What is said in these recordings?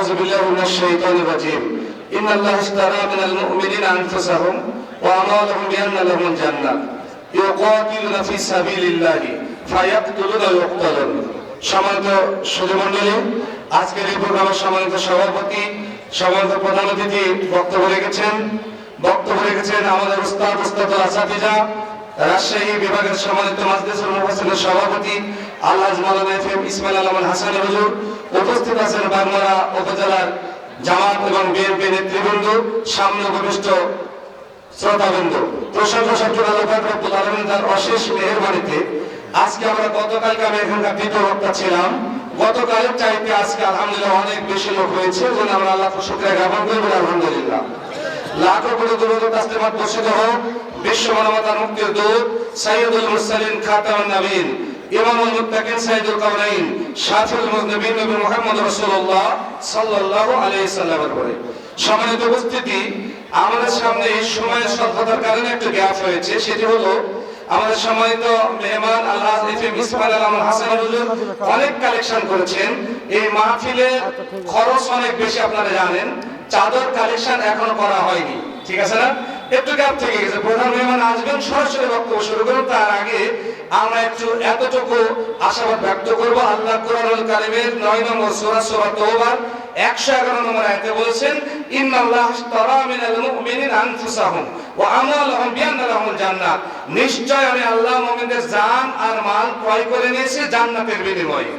أعوذ بالله من الشيطان الرجيم إن الله اشترى من المؤمنين أنفسهم وأموالهم بأن لهم الجنة يقاتلون في سبيل الله فيقتلون ويقتلون। সম্মানিত সুধীমণ্ডলী, আজকের এই প্রোগ্রামের সম্মানিত সভাপতি, সম্মানিত প্রধান অতিথি বক্তব্য রেখেছেন আমাদের উস্তাদ আসাতিজা, রাজশাহী বিভাগের সম্মানিত মাজলিসুল মুফাসসিরিনের সভাপতি আলহাজ মাওলানা এফএম ইসমাইল আলম হাসান হুজুর। উপস্থিত আছেন বাগমারা উপজেলার জামাত এবং বিএনপি নেতৃবৃন্দ, সামনে উপবিষ্ট শ্রোতাবৃন্দ। প্রশংসা সত্য আল্লাহ পাক রব্বুল আলামিন তার অশেষ মেহেরবানিতে আজকে আমরা গতকালকে আমি এখানকার দ্বিতীয় বক্তা ছিলাম। গতকালের চাইতে আজকে আলহামদুলিল্লাহ অনেক বেশি লোক হয়েছে, যেন আমরা আল্লাহ শুকরিয়া জ্ঞাপন করি। আলহামদুলিল্লাহ, লাখো কোটি দরুদ ও তাসলিমাত বর্ষিত হোক বিশ্ব মানবতার মুক্তির দূত সাইয়্যিদুল মুরসালিন খাতামুন নবীন ইমামুল মুত্তাকিন সাইয়্যিদুল কাওনাইন শাফিউল মুযনিবিন নবী মুহাম্মদ রাসূলুল্লাহ সাল্লাল্লাহু আলাইহি সাল্লামের উপরে। সম্মানিত উপস্থিতি, আমাদের সামনে এই সময়ের স্বল্পতার কারণে একটু গ্যাপ হয়েছে। সেটি হলো আমাদের সম্মানিত মেহমান আলহাজ এফএম ইসমাইল আলম হাসান হুজুর অনেক কালেকশন করেছেন। এই মাহফিলে খরচ অনেক বেশি, আপনারা জানেন। চাদর কালেকশন এখনো করা হয়নি, ঠিক আছে না? একটু গ্যাপ থেকে গেছে। প্রধান মেহমান আসবেন, সরাসরি বক্তব্য শুরু করুন। তার আগে আমরা একটু এতটুকু আশাবাদ ব্যক্ত করব। আল্লাহ কোরআনুল কারীমের 9 নম্বর সূরা সূরা তাওবার 111 নম্বর আয়াতে বলেছেন, ইন্নাল্লাহ আশতারা মিনাল মুমিনিনা আনফুসাহুম ওয়া আমওয়ালাহুম বিআন্না লাহুমুল জান্নাত। নিশ্চয় আমি আল্লাহ মুমিনদের জান আর মাল ক্রয় করে নিয়েছি জান্নাতের বিনিময়ে।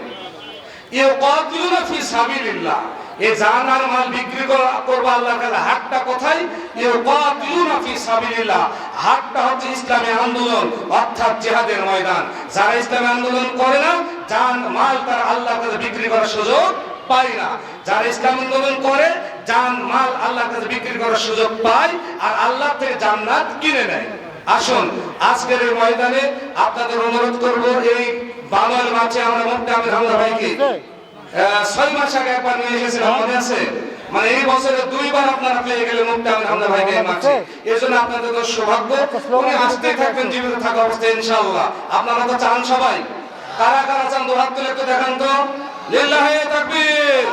ইউকাতিলুনা ফি সাবিলিল্লাহ, এই জান আর মাল বিক্রি করব আল্লাহর কাছে। হাটটা কোথায়? ইউকাতিলুনা ফি সাবিলিল্লাহ। হাটটা হচ্ছে ইসলামী আন্দোলন, অর্থাৎ জিহাদের ময়দান। যারা ইসলামী আন্দোলন করে না, জান মাল তারা আল্লাহর কাছে বিক্রি করার সুযোগ পায় না। যারা ইসলাম আন্দোলন করে, জান মাল আল্লাহর কাছে বিক্রি করার সুযোগ পায় আর আল্লাহ থেকে জান্নাত কিনে নেয়। আসুন আজকের এই ময়দানে আপনাদের অনুরোধ করব, এই বাংলার মাঝে আমরা মুফতি আমির হামজা ভাইকে 6 মাস আগে একবার নিয়ে এসেছিলাম, মনে আছে? মানে এই বছরে 2 বার আপনারা পেয়ে গেলেন মুফতি আমির হামজা ভাইকে এই মাঠে। এজন্য আপনাদের তো সৌভাগ্য, উনি আসতেই থাকবেন জীবিত থাকা অবস্থায় ইনশাআল্লাহ। আপনারা তো চান সবাই, কারা কারা চান দু হাত তুলে একটু দেখান তো। লিল্লাহি তাকবীর,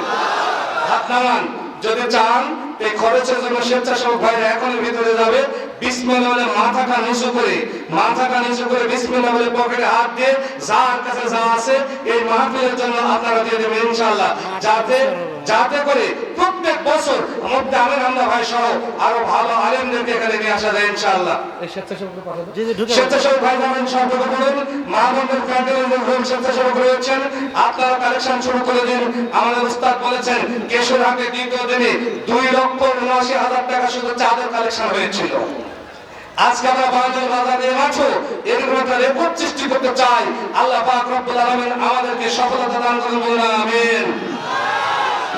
হাত নামান। যদি চান এই খরচের জন্য স্বেচ্ছাসেবক ভাইরা এখনই ভিতরে যাবে। বিসমিল্লাহ বলে মাথাটা নিচু করে বিসমিল্লাহ বলে পকেটে হাত দিয়ে যার কাছে যা আছে এই মাহফিলের জন্য আপনারা দিয়ে দেবেন ইনশাআল্লাহ, যাতে করে প্রত্যেক বছর মুফতি আমির হামজা ভাই সহ আরো ভালো আলেমদেরকে এখানে নিয়ে আসা যায় ইনশাআল্লাহ। এই স্বেচ্ছাসেবক ভাই যাবেন, সতর্ক করুন। মাহমুদুল কাদের স্বেচ্ছাসেবক রয়েছেন, আপনারা কালেকশন শুরু করে দিন। আমাদের উস্তাদ বলেছেন কেশরহাটে দ্বিতীয় দিনে 2,79,000 টাকা শুধু চাদর কালেকশন হয়েছিল। আজকে আমরা বাজার বাজারে মাঠো এরকম একটা রেকর্ড সৃষ্টি করতে চাই। আল্লাহ পাক রব্বুল আলামিন আমাদেরকে সফলতা দান করুন, বলুন আমিন।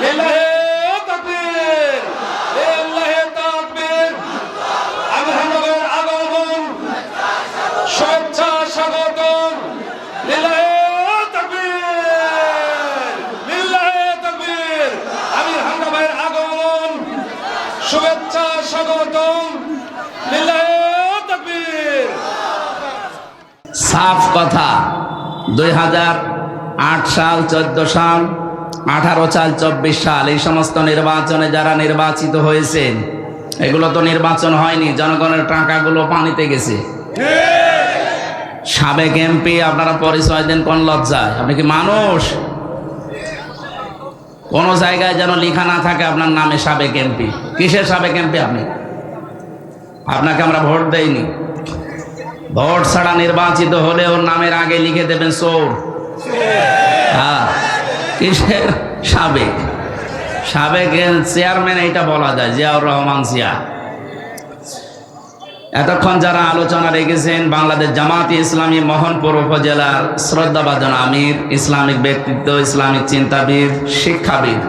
লিল্লাহি তাকবীর, লিল্লাহি তাকবীর। আমির হামজা ভাইয়ের আগমন, শুভেচ্ছা স্বাগতম। লিল্লাহি তাকবীর, লিল্লাহি তাকবীর। আমির হামজা ভাইয়ের আগমন, শুভেচ্ছা স্বাগতম। লিল্লাহি তাকবীর। সাফ কথা, 2008 সাল, 14 সাল, 18 সাল, 24 সাল এই সমস্ত নির্বাচনে যারা নির্বাচিত হয়েছেন, এগুলো তো নির্বাচন হয়নি, জনগণের টাকাগুলো পানিতে গেছে। সাবেক এমপি আপনারা পরিচয় দেন কোন লজ্জায়? আপনি কি মানুষ? কোন জায়গায় যেন লেখা না থাকে আপনার নামে সাবেক এমপি। কিসের সাবেক এমপি আপনি? আপনাকে আমরা ভোট দেইনি। ভোট ছাড়া নির্বাচিত হলে ওর নামের আগে লিখে দেবেন চোর। হ্যাঁ, কিসের সাবেক? সাবেক চেয়ারম্যান এইটা বলা যায়, জিয়াউর রহমান জিয়া। এতক্ষণ যারা আলোচনা রেখেছেন, বাংলাদেশ জামাতে ইসলামী মোহনপুর উপজেলার শ্রদ্ধাভাজন আমির, ইসলামিক ব্যক্তিত্ব, ইসলামিক চিন্তাবিদ, শিক্ষাবিদ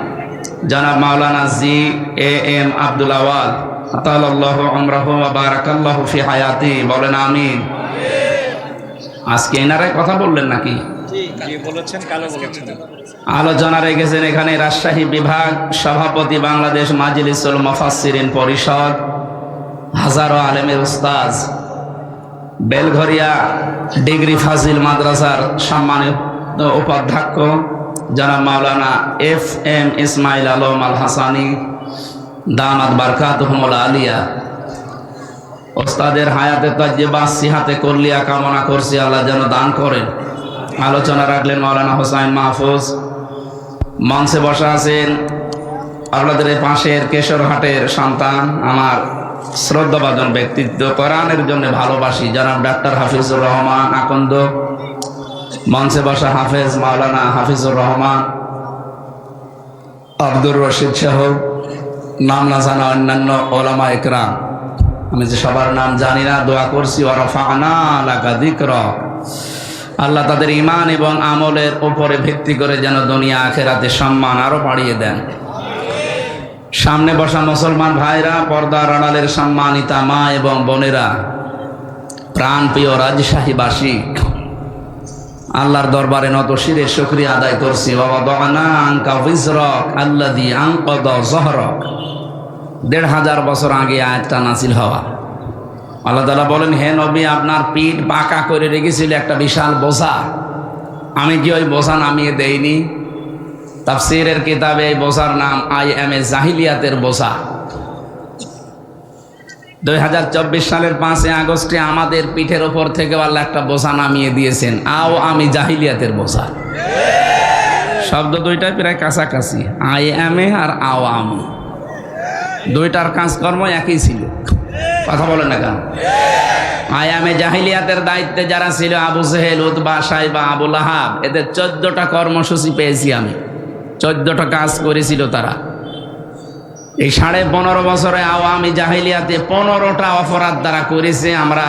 জনাব মাওলানা জি.এ.এম. আব্দুল আওয়াল আতালাল্লাহু আমরাহু ওয়া বারাকাল্লাহু ফি হায়াতি, বলেন আমিন। আজকে এনারাই কথা বললেন নাকি? আলোচনা রেখেছেন এখানে রাজশাহী বিভাগ সভাপতি বাংলাদেশ মাজলিসুল মুফাসসিরিন পরিষদ, হাজারো আলেমের উস্তাদ, বেলঘরিয়া ডিগ্রি ফাজিল মাদ্রাসার সম্মানিত উপাধ্যক্ষ জনাব মাওলানা FM ইসমাইল আলম আল হাসানি দামাত বারকাতুহুমুল আলিয়া, ওস্তাদের হায়াতে তাজ্জিবা সিহাতে কল্লিয়া কামনা করছি, আল্লাহ যেন দান করেন। আলোচনা রাখলেন মাওলানা হোসাইন মাহফুজ। মঞ্চে বসা আছেন আপনাদের পাশের কেশরহাটের সন্তান, আমার শ্রদ্ধাভাজন ব্যক্তিত্ব, কোরআনের জন্য ভালোবাসি, জনাব ডাক্তার হাফিজুর রহমান আকন্দ। মঞ্চে বসা হাফেজ মাওলানা হাফিজুর রহমান, আব্দুর রশিদ সহ নাম না জানা অন্যান্য ওলামা একরাম, আমি যে সবার নাম জানি না, দোয়া করছি ওয়ারাফা'না লাকা যিকরাক, আল্লাহ তাদের ঈমান এবং আমলের উপরে ভিত্তি করে যেন দুনিয়া আখিরাতে সম্মান আরো বাড়িয়ে দেন। সামনে বসা মুসলমান ভাইরা, পর্দার আড়ালের সম্মানিতা মা এবং বোনেরা, প্রাণপ্রিয় রাজশাহীবাসী, আল্লাহর দরবারে নত শিরে শুকরিয়া আদায় করছি। ওয়াদা'না আনকা বিজরাক আল্লাযী আনকাযা যহরাক। ১৫০০ বছর আগে আয়াতটা নাযিল হওয়া। আল্লাহ তাআলা বলেন, হে নবী, আপনার পিঠ বাঁকা করে রেখেছিল একটা বিশাল বোঝা, আমি কি ওই বোঝা নামিয়ে দেইনি? তাফসীরের কিতাবে এই বোঝার নাম IMA জাহিলিয়াতের বোঝা। ২০২৪ সালের ৫ই আগস্টে আমাদের পিঠের ওপর থেকে আল্লাহ একটা বোঝা নামিয়ে দিয়েছেন, আমি জাহিলিয়াতের বোঝা। শব্দ দুইটাই প্রায় কাছাকাছি, IMA আর আমি, দুইটার কাজকর্ম একই ছিল। কথা বলেন না কেন? IMA জাহিলিয়াতের দায়িত্বে যারা ছিল, আবু জেহেল, উতবা, সাইবা, আবু লাহাব, এদের 14টা কর্মসূচি পেয়েছি আমি, 14টা কাজ করেছিল তারা। এই 15.5 বছরে আওয়ামী জাহিলিয়াতে 15টা অপরাধ তারা করেছে। আমরা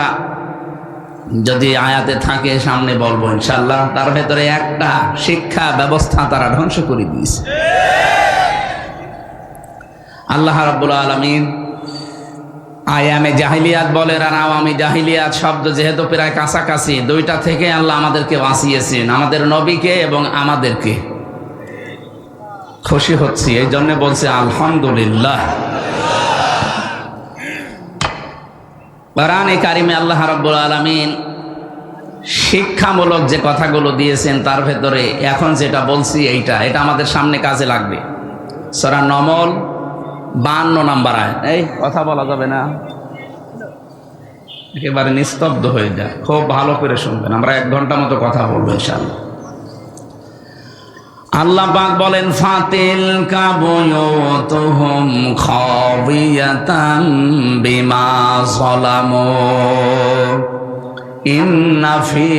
যদি আয়াতে থাকে সামনে বলবো ইনশাল্লাহ। তার ভেতরে একটা শিক্ষা ব্যবস্থা তারা ধ্বংস করে দিয়েছে। আল্লাহ রাব্বুল আলামিন IMA জাহিলিয়াত বলেন আর আওয়ামী জাহিলিয়াত শব্দ যেহেতু প্রায় কাছাকাছি, দুইটা থেকে আল্লাহ আমাদেরকে বাঁচিয়েছেন, আমাদের নবীকে এবং আমাদেরকে। খুশি হচ্ছি, এই জন্য বলছে আলহামদুলিল্লাহ। কোরআনে কারিমে আল্লাহ রাব্বুল আলামিন শিক্ষামূলক যে কথাগুলো দিয়েছেন, তার ভেতরে এখন যেটা বলছি এটা আমাদের সামনে কাজে লাগবে। সূরা নমল 52 নম্বর আয়াত। এই কথা বলা যাবে না, একেবারে নিস্তব্ধ হয়ে যায়। খুব ভালো করে শুনবেন, আমরা 1 ঘন্টা মতো কথা বলবো ইনশাআল্লাহ। আল্লাহ পাক বলেন, ফাতিলকা বুয়ুতুহুম খাবিয়াতান বিমা যালামু ইন্না ফি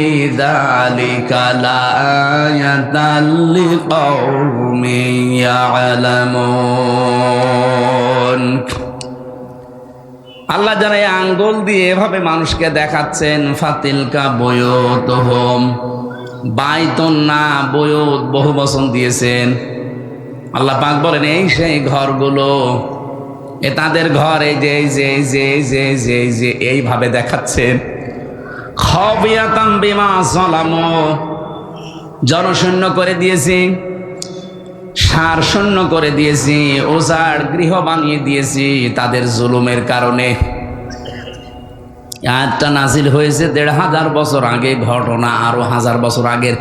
যালিকা লাআয়াতান লিকাউমিন ইয়ালামুন। আল্লাহ যেন এই আঙ্গুল দিয়ে এভাবে মানুষকে দেখাচ্ছেন, ফাতিলকা বুয়ুতুহুম, বাইতুন না বয়ুত, বহু বচন দিয়েছেন। আল্লাহ পাক বলেন, এই সেই ঘরগুলো, এ তাদের ঘর, এই যে এই যে এই যে এই যে এই যে এই যে এইভাবে দেখাচ্ছেন। খাবিয়াতাম বিমা যালামু, জনশূন্য করে দিয়েছি, সার শূন্য করে দিয়েছি, উজাড় গৃহ বানিয়ে দিয়েছি তাদের জুলুমের কারণে। আয়াতটা নাজিল হয়েছে ১৫০০ বছর আগে, ঘটনা আরো 1000 বছর আগের।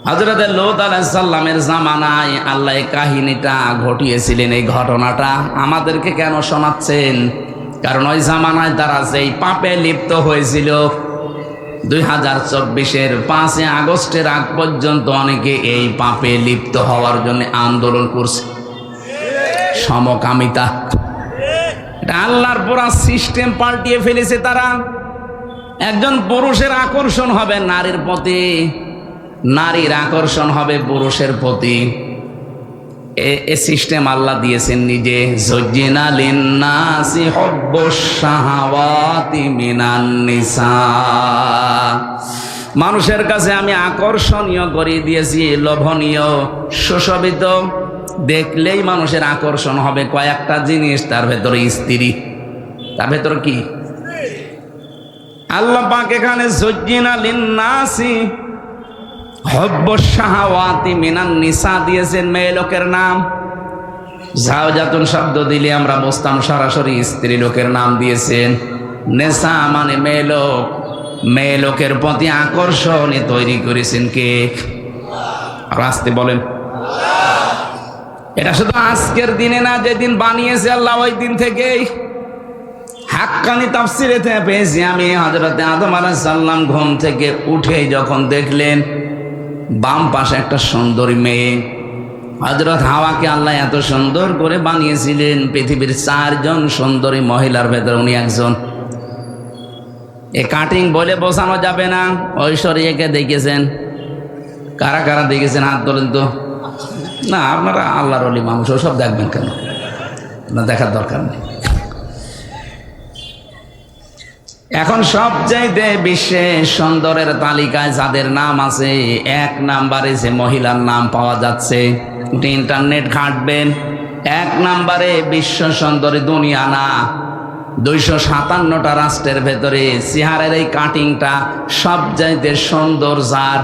হযরত লূত আলাইহিস সালামের জামানায় আল্লাহ এই কাহিনীটা ঘটিয়েছিলেন। এই ঘটনাটা আমাদেরকে কেন শোনাচ্ছেন? কারণ ওই জামানায় তারা যেই পাপে লিপ্ত হয়েছিল, ২০২৪-এর ৫ই আগস্টের আগ পর্যন্ত অনেকে এই পাপে লিপ্ত হওয়ার জন্য আন্দোলন করছে। সমকামিতা, আল্লাহর পুরা সিস্টেম পাল্টিয়ে ফেলেছে তারা। একজন পুরুষের আকর্ষণ হবে নারীর প্রতি, নারীর আকর্ষণ হবে পুরুষের প্রতি। এ সিস্টেম আল্লাহ দিয়েছেন নিজে। যুজ্জিনা লিন্নাসি হুব্বুশ শাহাওয়াতি মিনান নিসা, মানুষের কাছে আমি আকর্ষণীয় করে দিয়েছি, লোভনীয়, সুশোভিত, দেখলেই মানুষের আকর্ষণ হবে কয়েকটা জিনিস, তার ভেতরে স্ত্রী। তার ভেতরে কি? আল্লাহ পাক এখানে যুজ্জিনা লিন্নাসি হুব্বুশ শাহাওয়াতি মিনান নিসা দিয়েছেন, মেয়ে লোকের নাম। জাওজাতুন শব্দ দিলে আমরা বুঝতাম সরাসরি স্ত্রী লোকের নাম দিয়েছেন। নেসা মানে মেয়ে লোক, মেয়ে লোকের প্রতি আকর্ষণ তৈরি করেছেন কে? আর আসতে বলেন। এটা শুধু আজকের দিনে না, যেদিন বানিয়েছে আল্লাহ ওই দিন থেকেই। হাক্কানি তাফসিরে পেয়েছি আমি, হযরত আদম আলাইহিস সালাম ঘুম থেকে উঠে যখন দেখলেন বাম পাশে একটা সুন্দরী মেয়ে, হযরত হাওয়াকে আল্লাহ এত সুন্দর করে বানিয়েছিলেন, পৃথিবীর 4 জন সুন্দরী মহিলার ভেতর উনি একজন। এ কাটিং বলে বোঝানো যাবে না। ঐশ্বরিয়াকে দেখেছেন? কারা কারা দেখেছেন হাত তোলেন তো। না, আপনারা আল্লাহর ওলি মানুষ, ওসব দেখবেন কেন? না, দেখার দরকার নেই। এখন সবচাইতে বিশ্বে সুন্দরের তালিকায় যাদের নাম আছে, 1 নম্বরে যে মহিলার নাম পাওয়া যাচ্ছে, ইন্টারনেট ঘাঁটবেন, 1 নম্বরে বিশ্ব সুন্দরী দুনিয়া না, 257টা রাষ্ট্রের ভেতরে চেহারার এই কাটিংটা সবচাইতে সুন্দর। যার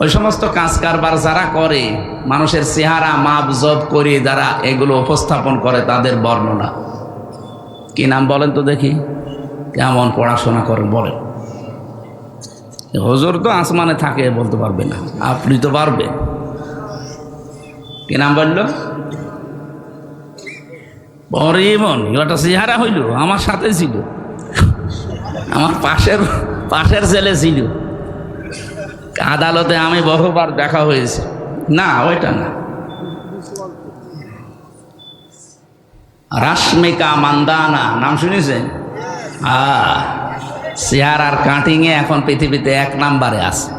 ওই সমস্ত কাজ কারবার যারা করে, মানুষের চেহারা মাপ জব করে যারা এগুলো উপস্থাপন করে, তাদের বর্ণনা কি নাম বলেন তো দেখি? কেমন পড়াশোনা করেন বলেন? হুজুর তো আসমানে থাকে, বলতে পারবে না, আপনি তো পারবেন। কি নাম বললো? পরিমন। ওটা চেহারা হইল, আমার সাথে ছিল, আমার পাশের ছেলে ছিল, আদালতে আমি বহুবার দেখা হয়েছে। না, ওইটা না। রাশমিকা মান্দানা নাম শুনেছেন? চেহারার কাটিংয়ে এখন পৃথিবীতে 1 নম্বরে আছে।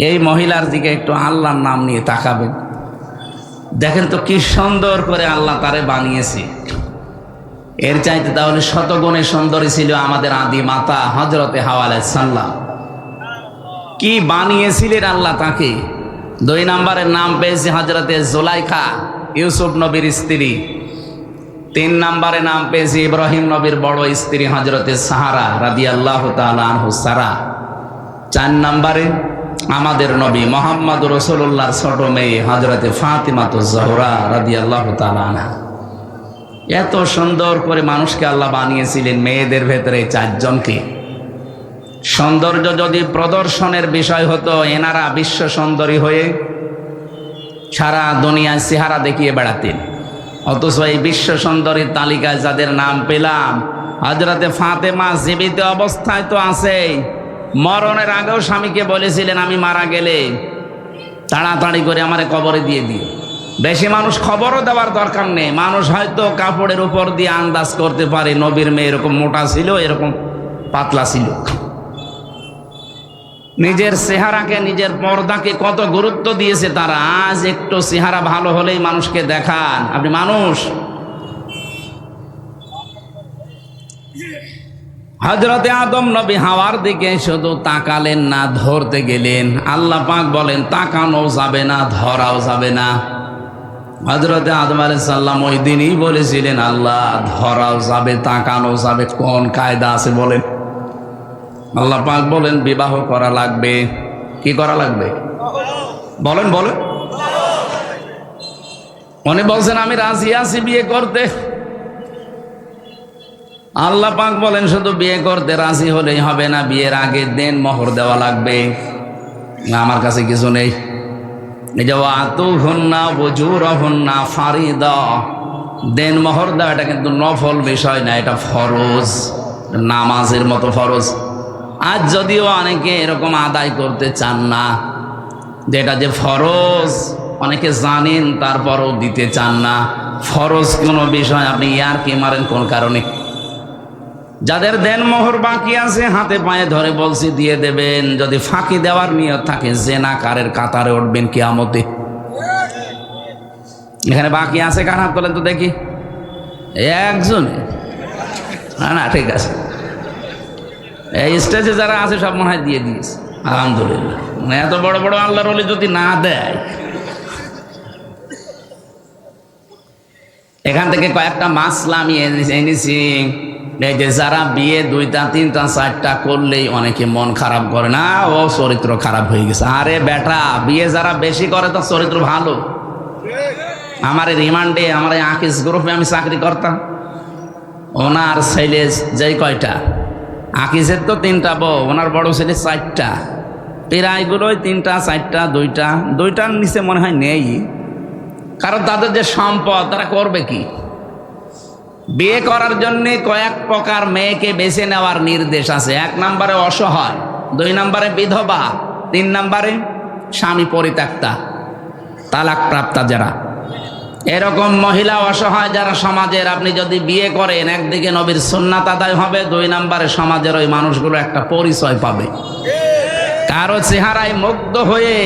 এই মহিলার দিকে একটু আল্লাহর নাম নিয়ে তাকাবেন, দেখেন তো কি সুন্দর করে আল্লাহ তারে বানিয়েছে। এর চাইতে তাহলে শতগুণে সুন্দরী ছিল আমাদের আদি মাতা হযরতে হাওয়া আলাইহিস সালাম। কি বানিয়েছিলেন আল্লাহ তাকে। 2 নম্বরের নাম পেয়েছে হযরতে জুলাইখা, ইউসুফ নবীর স্ত্রী। 3 নম্বরে নাম পেয়েছে ইব্রাহিম নবীর বড় স্ত্রী হযরতে সাহারা রাদিয়াল্লাহু তাআলা আনহু সারা। 4 নম্বরে আমাদের নবী মুহাম্মদ রাসূলুল্লাহর ছোট মেয়ে হযরতে ফাতিমাতুজ জোহরা রাদিয়াল্লাহু তাআলা আনহা। এত সুন্দর করে মানুষকে আল্লাহ বানিয়েছিলেন, মেয়েদের ভেতরে 4 জনকে। সৌন্দর্য যদি প্রদর্শনের বিষয় হতো, এনারা বিশ্ব সুন্দরী হয়ে সারা দুনিয়ায় চেহারা দেখিয়ে বেড়াতেন। অথচ এই বিশ্ব সুন্দরীর তালিকায় যাদের নাম পেলাম, হযরতে ফাতেমা জীবিত অবস্থায় তো আছেই, মরণের আগেও স্বামীকে বলেছিলেন আমি মারা গেলে তাড়াতাড়ি করে আমারে কবরে দিয়ে দিও। বেশি মানুষ খবরও দেওয়ার দরকার নেই, মানুষ হয়তো কাপড়ের উপর দিয়ে আন্দাজ করতে পারে নবীর মেয়ে এরকম মোটা ছিল, এরকম পাতলা ছিল। নিজের চেহারাকে, নিজের পর্দাকে কত গুরুত্ব দিয়েছে তারা। আজ একটু চেহারা ভালো হলেই মানুষকে দেখান আপনি মানুষ। হযরতে আদম নবী হাওয়ার দিকে শুধু তাকালেন না, ধরতে গেলেন। আল্লাহ পাক বলেন তাকানো যাবে না, ধরাও যাবে না। হযরতে আদম আলাইহিস সালাম ওই দিনই বলেছিলেন আল্লাহ ধরাও যাবে, তাকানো যাবে, কোন কায়দা আছে বলেন? আল্লাহ পাক বলেন বিবাহ করা লাগবে। কি করা লাগবে বলেন? বলেন। উনি বলছেন আমি রাজি আছি বিয়ে করতে। আল্লাহ পাক বলেন শুধু বিয়ে করতে রাজি হলেই হবে না, বিয়ের আগে দেন মোহর দেওয়া লাগবে। আমার কাছে কিছু নেই। এই যে ওয়াতুহুন্না উজুরহুন্না ফারিদা, দেন মোহর দেওয়া এটা কিন্তু নফল বিষয় না, এটা ফরজ, নামাজের মতো ফরজ। আজ যদিও অনেকে এরকম আদায় করতে চান না, যেটা যে ফরজ অনেকে জানেন তারপরও দিতে চান না। ফরজ কোনো বিষয় আপনি ইয়ারকি মারেন কোন কারণে? যাদের দেন মোহর বাকি আছে হাতে পায়ে ধরে বলছি দিয়ে দেবেন। যদি ফাঁকি দেওয়ার নিয়ত থাকে জেনাকারের কাতারে উঠবেন কিয়ামতে। এখানে বাকি আছে কার হাত তোলেন তো দেখি? একজনে? না ঠিক আছে, এই স্টেজে যারা আছে সব মনে হয় দিয়ে দিয়েছে, আলহামদুলিল্লাহ। এত বড় বড় আল্লাহর ওলি যদি না দেয়। এখান থেকে কয়েকটা মাসলা আমি এনেছি। এই যে যারা বিয়ে 2টা 3টা 4টা করলেই অনেকে মন খারাপ করে, না ও চরিত্র খারাপ হয়ে গেছে। আরে বেটা, বিয়ে যারা বেশি করে তার চরিত্র ভালো। আমার রিমান্ডে, আমার আকিস গ্রুপে আমি চাকরি করতাম, ওনার ছেলে যেই কয়টা, আকিসের তো 3টা বউ, ওনার বড় ছেলে 4টা। প্রায়গুলোই 3টা 4টা 2টার নিচে মনে হয় নেই, কারণ তাদের যে সম্পদ তারা করবে কি? বিয়ে করার জন্য কয়েক প্রকার মেয়েকে বেছে নেওয়ার নির্দেশ আছে। 1 নম্বরে অসহায়, 2 নম্বরে বিধবা, 3 নম্বরে স্বামী পরিত্যক্তা, তালাক প্রাপ্তা যারা। এরকম মহিলা অসহায় যারা সমাজের, আপনি যদি বিয়ে করেন, একদিকে নবীর সুন্নাত আদায় হবে, 2 নম্বরে সমাজের ওই মানুষগুলো একটা পরিচয় পাবে। কারো চেহারায় মুগ্ধ হয়ে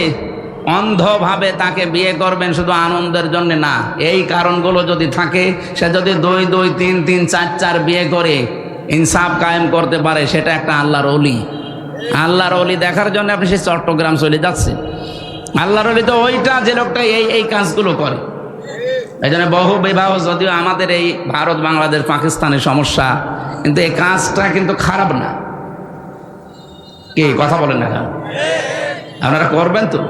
অন্ধভাবে তাকে বিয়ে করবেন শুধু আনন্দের জন্য না, এই কারণগুলো যদি থাকে, সে যদি 2 2 3 3 4 4 বিয়ে করে ইনসাফ কায়েম করতে পারে, সেটা একটা আল্লাহর ওলি। আল্লাহর ওলি দেখার জন্য আপনি সে চট্টগ্রাম চলে যাচ্ছেন। আল্লাহর ওলি তো ওইটা যে লোকটা এই কাজগুলো করে। এই জন্য বহু বিবাহ, যদিও আমাদের এই ভারত বাংলাদেশ পাকিস্তানের সমস্যা, কিন্তু এই কাজটা কিন্তু খারাপ না। কি কথা বলেন না কেন? আপনারা করবেন তো?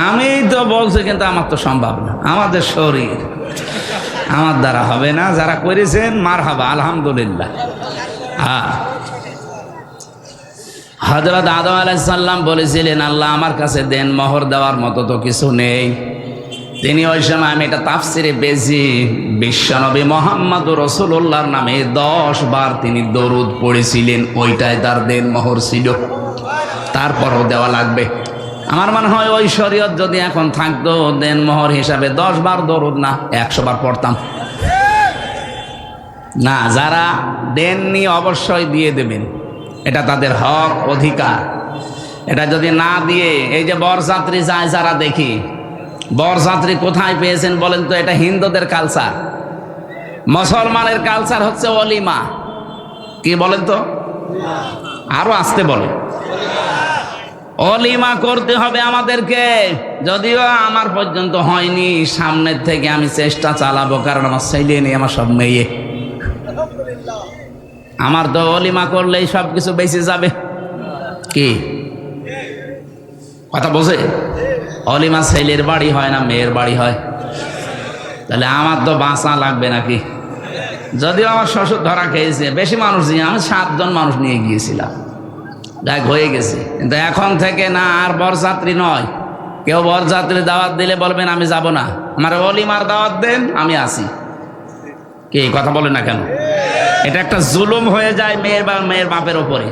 আমি তো বলছি, কিন্তু আমার তো সম্ভব না, আমাদের শরীর, আমার দ্বারা হবে না। যারা করেছেন মারহাবা, আলহামদুলিল্লাহ। হ্যাঁ, হযরত আদম আলাইহিস সালাম বলেছিলেন, আল্লাহ আমার কাছে দেন, মোহর দেওয়ার মতো তো কিছু নেই। তিনি ওই সময়, আমি এটা তাফসিরে পেয়েছি, বিশ্বনবী মুহাম্মদুর রাসূলুল্লাহর নামে 10 বার তিনি দরুদ পড়েছিলেন, ওইটাই তার দেন মোহর ছিল। তারপরও দেওয়া লাগবে। আমার মনে হয় ওই শরীয়ত যদি এখন থাকতো, দেন মোহর হিসাবে 10 বার দরুদ না 100 বার পড়তাম না। যারা দেননি অবশ্যই দিয়ে দেবেন, এটা তাদের হক, অধিকার। এটা যদি না দিয়ে, এই যে বরযাত্রী যায় যারা দেখি, বরযাত্রী কোথায় পেয়েছেন বলেন তো? এটা হিন্দুদের কালচার। মুসলমানের কালচার হচ্ছে অলিমা। কি বলেন তো? আরো আসতে বলে, অলিমা করতে হবে আমাদেরকে। যদিও আমার পর্যন্ত হয়নি, সামনের থেকে আমি চেষ্টা চালাবো, কারণ আমার ছেলে নেই, আমার সব মেয়ে। আমার তো অলিমা করলেই সব কিছু বেঁচে যাবে। কি কথা বোঝে? অলিমা ছেলের বাড়ি হয় না মেয়ের বাড়ি হয়? তাহলে আমার তো বাঁচা লাগবে নাকি? যদিও আমার শ্বশুর ধরা খেয়েছে, বেশি মানুষ নিয়ে, আমি 7 জন মানুষ নিয়ে গিয়েছিলাম, যাক হয়ে গেছে। কিন্তু এখন থেকে না, আর বরযাত্রী নয়। কেউ বরযাত্রী দাওয়াত দিলে বলবেন আমি যাব না, আমার অলিমার দাওয়াত দেন, আমি আসি। কি কথা বলে না কেন? এটা একটা জুলুম হয়ে যায় মেয়ের বাপের ওপরে।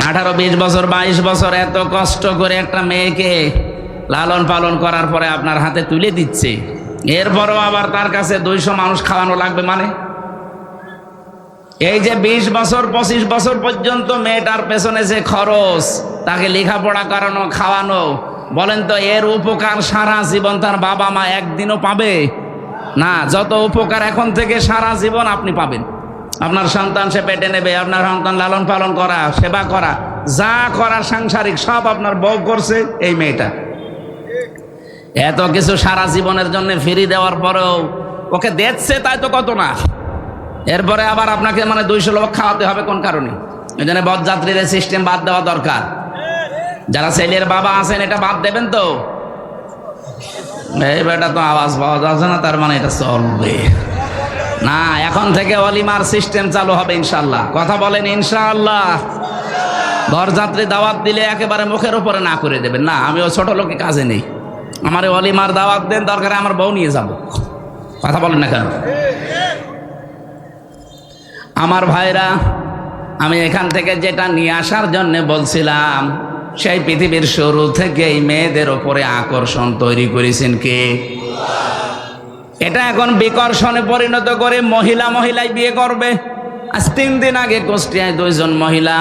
18 20 বছর 22 বছর এত কষ্ট করে একটা মেয়েকে লালন পালন করার পরে আপনার হাতে তুলে দিচ্ছে, এরপরও আবার তার কাছে 200 মানুষ খাওয়ানো লাগবে। মানে এই যে 20 বছর 25 বছর পর্যন্ত মেয়েটার পেছনে যে খরচ, তাকে লেখাপড়া করানো, খাওয়ানো, বলেন তো এর উপকার সারা জীবন তার বাবা মা একদিনও পাবে না। যত উপকার এখন থেকে সারা জীবন আপনি পাবেন। আপনার সন্তান সে পেটে নেবে, আপনার সন্তান লালন পালন করা, সেবা করা, যা করা সাংসারিক সব আপনার বউ করছে এই মেয়েটা। এত কিছু সারা জীবনের জন্য ফ্রি দেওয়ার পরেও ওকে দেখছে, তাই তো কত না। এরপরে আবার আপনাকে 200 লোক খাওয়াতে হবে কোন কারণে? এই জন্য বরযাত্রীর সিস্টেম বাদ দেওয়া দরকার। যারা ছেলের বাবা আছেন, এটা বাদ দেবেন তো? এই বেটা তো আওয়াজ পাওয়া যাচ্ছে না, তার মানে এটা চলবে না। এখন থেকে অলিমার সিস্টেম চালু হবে ইনশাআল্লাহ। কথা বলেন ইনশাআল্লাহ। বরযাত্রী দাওয়াত দিলে একেবারে মুখের উপরে না করে দেবেন না, আমি ওই ছোট লোকে কাজে নেই, আমার অলিমার দাওয়াত দেন, দরকারে আমার বউ নিয়ে যাব। কথা বলেন না কেন? আমার ভাইরা, আমি এখান থেকে যেটা নিয়ে আসার জন্য বলছিলাম, সেই পৃথিবীর শুরু থেকে এই মেয়েদের ওপরে আকর্ষণ তৈরি করেছেন কে? এটা এখন বিকর্ষণে পরিণত করে মহিলাই বিয়ে করবে। আজ 3 দিন আগে কুষ্টিয়ায় 2 জন মহিলা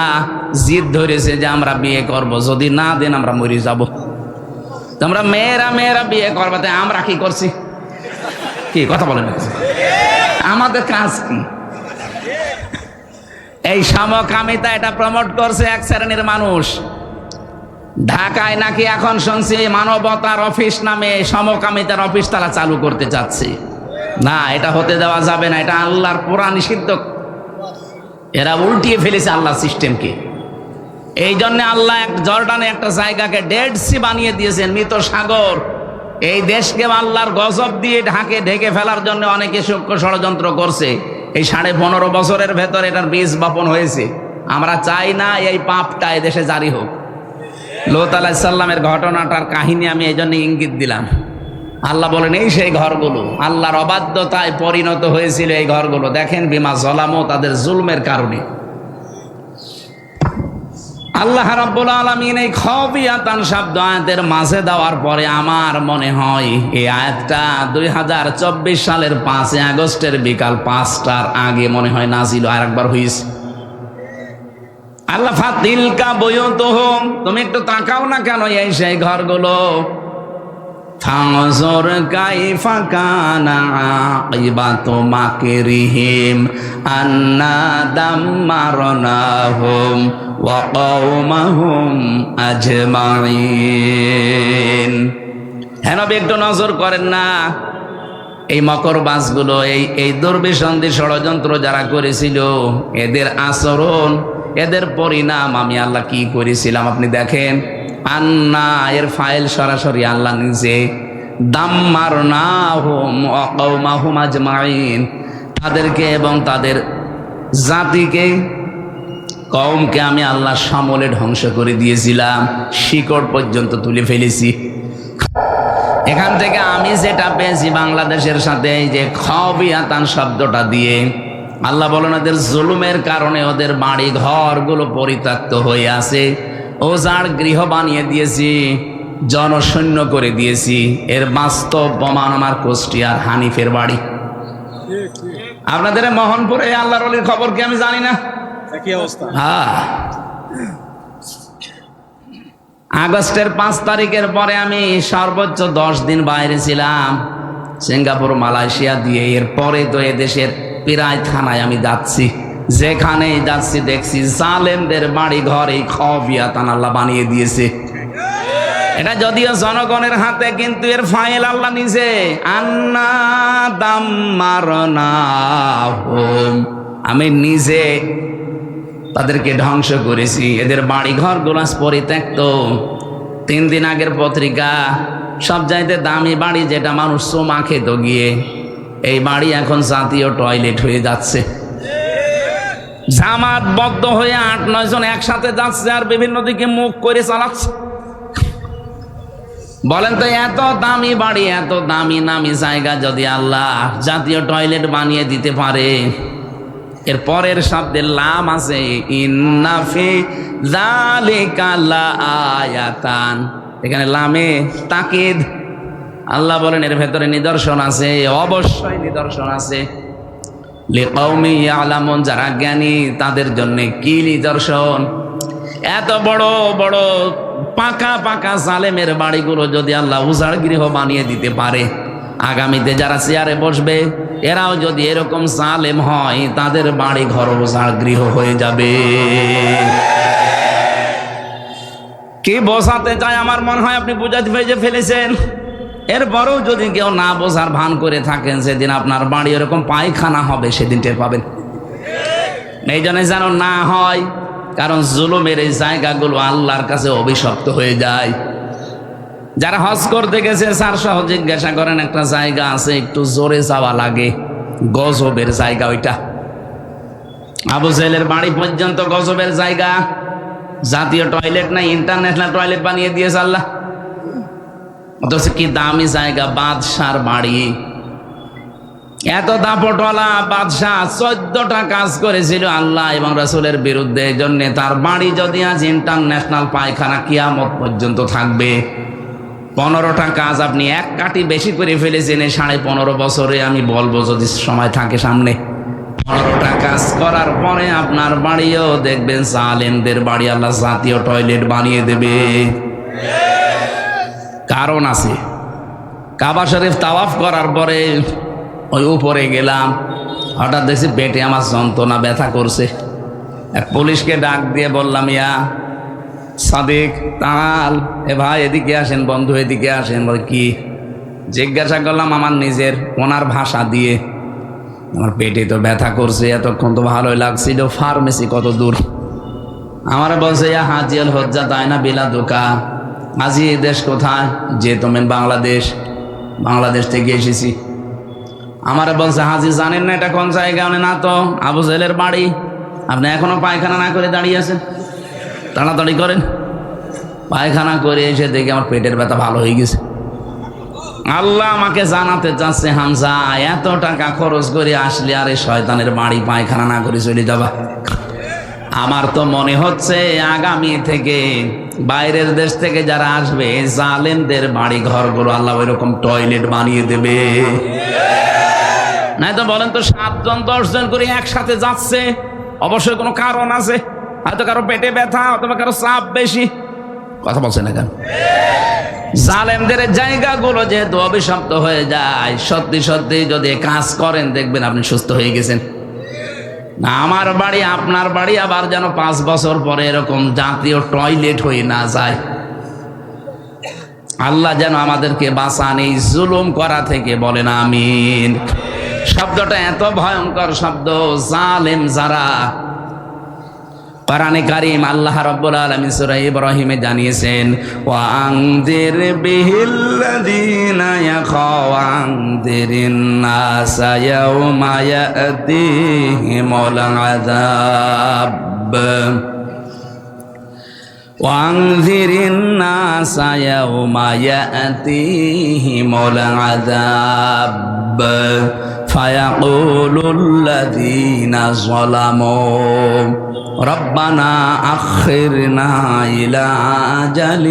জিদ ধরেছে যে আমরা বিয়ে করব, যদি না দেন আমরা মরে যাব। তোমরা মেয়েরা বিয়ে করবে, তাই আমরা কি করছি? কি কথা বলেন? আমাদের কাজ কি? এই সমকামিতা এটা প্রমোট করছে এক শ্রেণীর মানুষ। ঢাকায় নাকি এখন শুনছি মানবতার অফিস নামে সমকামিতার অফিস তারা চালু করতে চাচ্ছে। না, এটা হতে দেওয়া যাবে না, এটা আল্লাহর পুরা নিষিদ্ধ। এরা উল্টিয়ে ফেলেছে আল্লাহর সিস্টেমকে। এই জন্য আল্লাহ জর্ডানে একটা জায়গাকে ডেড সি বানিয়ে দিয়েছেন, মৃত সাগর। এই দেশকে আল্লাহর গজব দিয়ে ঢেকে ফেলার জন্য অনেকে সূক্ষ্ম ষড়যন্ত্র করছে। এই 15.5 বছরের ভেতর এটার বীজ বপন হয়েছে। আমরা চাই না এই পাপটা এদেশে জারি হোক। লূত আলাইহিস সালামের ঘটনাটার কাহিনী আমি এই জন্য ইঙ্গিত দিলাম। আল্লাহ বলেন এই সেই ঘরগুলো আল্লাহর অবাধ্যতায় পরিণত হয়েছিল। এই ঘরগুলো দেখেন, বিমা জলামো, তাদের জুলমের কারণে। আল্লাহ রাব্বুল আলামিন এই খাবিয়াতান শব্দ আয়াতের মাঝে দেওয়ার পরে আমার মনে হয় এই আয়াতটা 2024 সালের 5 আগস্টের বিকাল 5টার আগে মনে হয় নাজিল আর একবার হয়েছে। আল্লাহ ফাতিলকা বুয়ুতুহুম, তুমি একটু তাকাও না কেন এই সেই ঘরগুলো। ফানজুর কাইফা কানা আকিবাতু মাকরিহিম আন্না দাম্মারনাহুম ওয়া কওমাহুম আজমাইন। হ্যাঁ নবী, একটু নজর করেন না এই মকরবাজগুলো, এই দুর্বিসন্ধি ষড়যন্ত্র যারা করেছিল, এদের আচরণ, এদের পরিণাম আমি আল্লাহ কি করেছিলাম আপনি দেখেন। আন্না এর ফাইল সরাসরি আল্লাহ নিজে, দাম্মারনাহুম ওয়া কওমাহুম আজমাইন, তাদেরকে এবং তাদের জাতিকে, কওমকে আমি আল্লাহ সমূলে ধ্বংস করে দিয়েছিলাম, শিকড় পর্যন্ত তুলে ফেলেছি। এখান থেকে আমি যেটা পেয়েছি বাংলাদেশের সাথে এই যে খাবিয়াতান শব্দটা দিয়ে, আল্লাহ বলেন ওদের জুলুমের কারণে ওদের বাড়ি ঘরগুলো পরিত্যক্ত হয়ে আছে, ওজাড় গৃহ বানিয়ে দিয়েছি, জনশূন্য করে দিয়েছি। এর বাস্তব প্রমাণ আমার কুষ্টিয়ার হানিফের বাড়ি। আপনাদের মোহনপুরে আল্লাহর ওলির খবর কি আমি জানি না? হ্যাঁ, আগস্টের 5 তারিখের পরে আমি সর্বোচ্চ 10 দিন বাইরে ছিলাম, সিঙ্গাপুর, মালয়েশিয়া দিয়ে। এরপরে তো এদেশের প্রায় থানায় আমি যাচ্ছি, যেখানেই যাচ্ছি দেখছি জালেমদের বাড়ি ঘর এই খাবিয়াতান আল্লাহ বানিয়ে দিয়েছে। এটা যদিও জনগণের হাতে, কিন্তু এর ফাইল আল্লাহ নিজে। আন্না দাম্মারনাহুম, আমি নিজে তাদেরকে ধ্বংস করেছি। এদের বাড়ি ঘর গুলো পরিত্যক্ত। 3 দিন আগের পত্রিকা, সব চাইতে দামি বাড়ি যেটা মানুষ চোমা খেত গিয়ে, এই বাড়ি এখন জাতীয় টয়লেট হয়ে যাচ্ছে। জামাতবদ্ধ হয়ে 8-9 জন একসাথে যাচ্ছে আর বিভিন্ন দিকে মুখ করে চালাচ্ছে। বলেন তো, এত দামি বাড়ি, এত দামি নামি জায়গা যদি আল্লাহ জাতীয় টয়লেট বানিয়ে দিতে পারে, এর পরের শব্দের লাম আছে, ইন্না ফি যালিকা লাআয়াতান, এখানে লামে তাকিদ। আল্লাহ বলেন এর ভেতরে নিদর্শন আছে, অবশ্যই নিদর্শন আছে। লিকাউমি ইয়ালামুন, যারা জ্ঞানী তাদের জন্য কি নিদর্শন। এত বড় বড় পাকা পাকা জালেমের বাড়িগুলো যদি আল্লাহ উজাড় গৃহ বানিয়ে দিতে পারে, আগামীতে যারা চেয়ারে বসবে এরাও যদি এরকম জালেম হয়, তাদের বাড়ি ঘর উজাড় গৃহ হয়ে যাবে। কি বোঝাতে চায় আমার মনে হয় আপনি বুঝাতে পেরে ফেলেছেন। এরপরেও যদি কেউ না বোঝার ভান করে থাকেন, সেদিন আপনার বাড়ি এরকম পায়খানা হবে, সেদিন টের পাবেন। এই জন্য যেন না হয়, কারণ জুলুমের এই জায়গাগুলো আল্লাহর কাছে অভিশপ্ত হয়ে যায়। যারা হজ করতে গেছে স্যার সহ জিজ্ঞাসা করেন, একটা জায়গা আছে একটু জোরে যাওয়া লাগে, গজবের জায়গা ওইটা। আবু জেহেলের বাড়ি পর্যন্ত গজবের জায়গা। জাতীয় টয়লেট নাই, ইন্টারন্যাশনাল টয়লেট বানিয়ে দিয়েছে আল্লাহ। অথচ কি দামি জায়গা, বাদশার বাড়ি। এত দাপটওয়ালা বাদশাহ 14টা কাজ করেছিল আল্লাহ এবং রাসূলের বিরুদ্ধে। এই জন্য তার বাড়ি যদি আজ ইন্টারন্যাশনাল পায়খানা, কিয়ামত পর্যন্ত থাকবে। 15টা কাজ আপনি এক কাটি বেশি করে ফেলেছেন এই 15.5 বছরে। আমি বলবো যদি সময় থাকে সামনে, 15টা কাজ করার পরে আপনার বাড়িও দেখবেন জালেমদের বাড়ি আল্লাহ জাতীয় টয়লেট বানিয়ে দেবে। কারণ আছে। কাবা শরীফ তাওয়াফ করার পরে ওই উপরে গেলাম, হঠাৎ দেখছি পেটে আমার যন্ত্রণা, ব্যথা করছে। এক পুলিশকে ডাক দিয়ে বললাম, ইয়া সাদিক তাল, এ ভাই এদিকে আসেন, বন্ধু এদিকে আসেন। বলে কি? জিজ্ঞাসা করলাম আমার নিজের ওনার ভাষা দিয়ে, আমার পেটে তো ব্যথা করছে, এতক্ষণ তো ভালোই লাগছিল, ফার্মেসি কত দূর? আমার বলছে, ইয়া হাজিয়াল হজ্জা তাই না বিলা দোকা। আজি এই দেশ কোথায়? যে তুমি বাংলাদেশ। বাংলাদেশ থেকে এসেছি। আমারে বলছে, হাজি জানেন না এটা কোন জায়গা? না তো। আবু জেহেলের বাড়ি। আপনি এখনো পায়খানা না করে দাঁড়িয়ে আছেন, তাড়াতাড়ি করেন। পায়খানা করে এসে দেখি আমার পেটের ব্যথা ভালো হয়ে গেছে। আল্লাহ আমাকে জানাতে চাচ্ছে, হামজা এত টাকা খরচ করে আসলে আর এই শয়তানের বাড়ি পায়খানা না করে চলে যাবা। আমার তো মনে হচ্ছে আগামী থেকে বাইরের দেশ থেকে যারা আসবে জালেমদের বাড়ি ঘরগুলো আল্লাহ ওইরকম টয়লেট বানিয়ে দেবে। নাই তো বলেন তো 7 জন 10 জন করে একসাথে যাচ্ছে, অবশ্যই কোনো কারণ আছে। হয়তো কারো পেটে ব্যথা অথবা কারো চাপ বেশি। কথা বলছে না কেন? জালেমদের জায়গাগুলো যেহেতু অভিশপ্ত হয়ে যায়, সত্যি সত্যি যদি কাজ করেন দেখবেন আপনি সুস্থ হয়ে গেছেন। আমার বাড়ি আপনার বাড়ি আবার যেন 5 বছর পরে এরকম জাতীয় টয়লেট হয়ে না যায়। আল্লাহ যেন আমাদেরকে বাঁচান এই জুলুম করা থেকে, বলেন আমিন। শব্দটা এত ভয়ঙ্কর শব্দ, জালেম যারা। কোরআনে কারীম আল্লাহ রাব্বুল আলামিন সূরা ইব্রাহিমে জানিয়েছেন, ওয়া আনযির বিহিল্লাযীনা ইয়াখাওয়ানযিরিন নাসা ইয়াওমা ইয়াতিহিমুল আযাব وأنذر الناس يوم يأتيهم العذاب فيقول الذين ظلموا ربنا أخرنا إلى أجل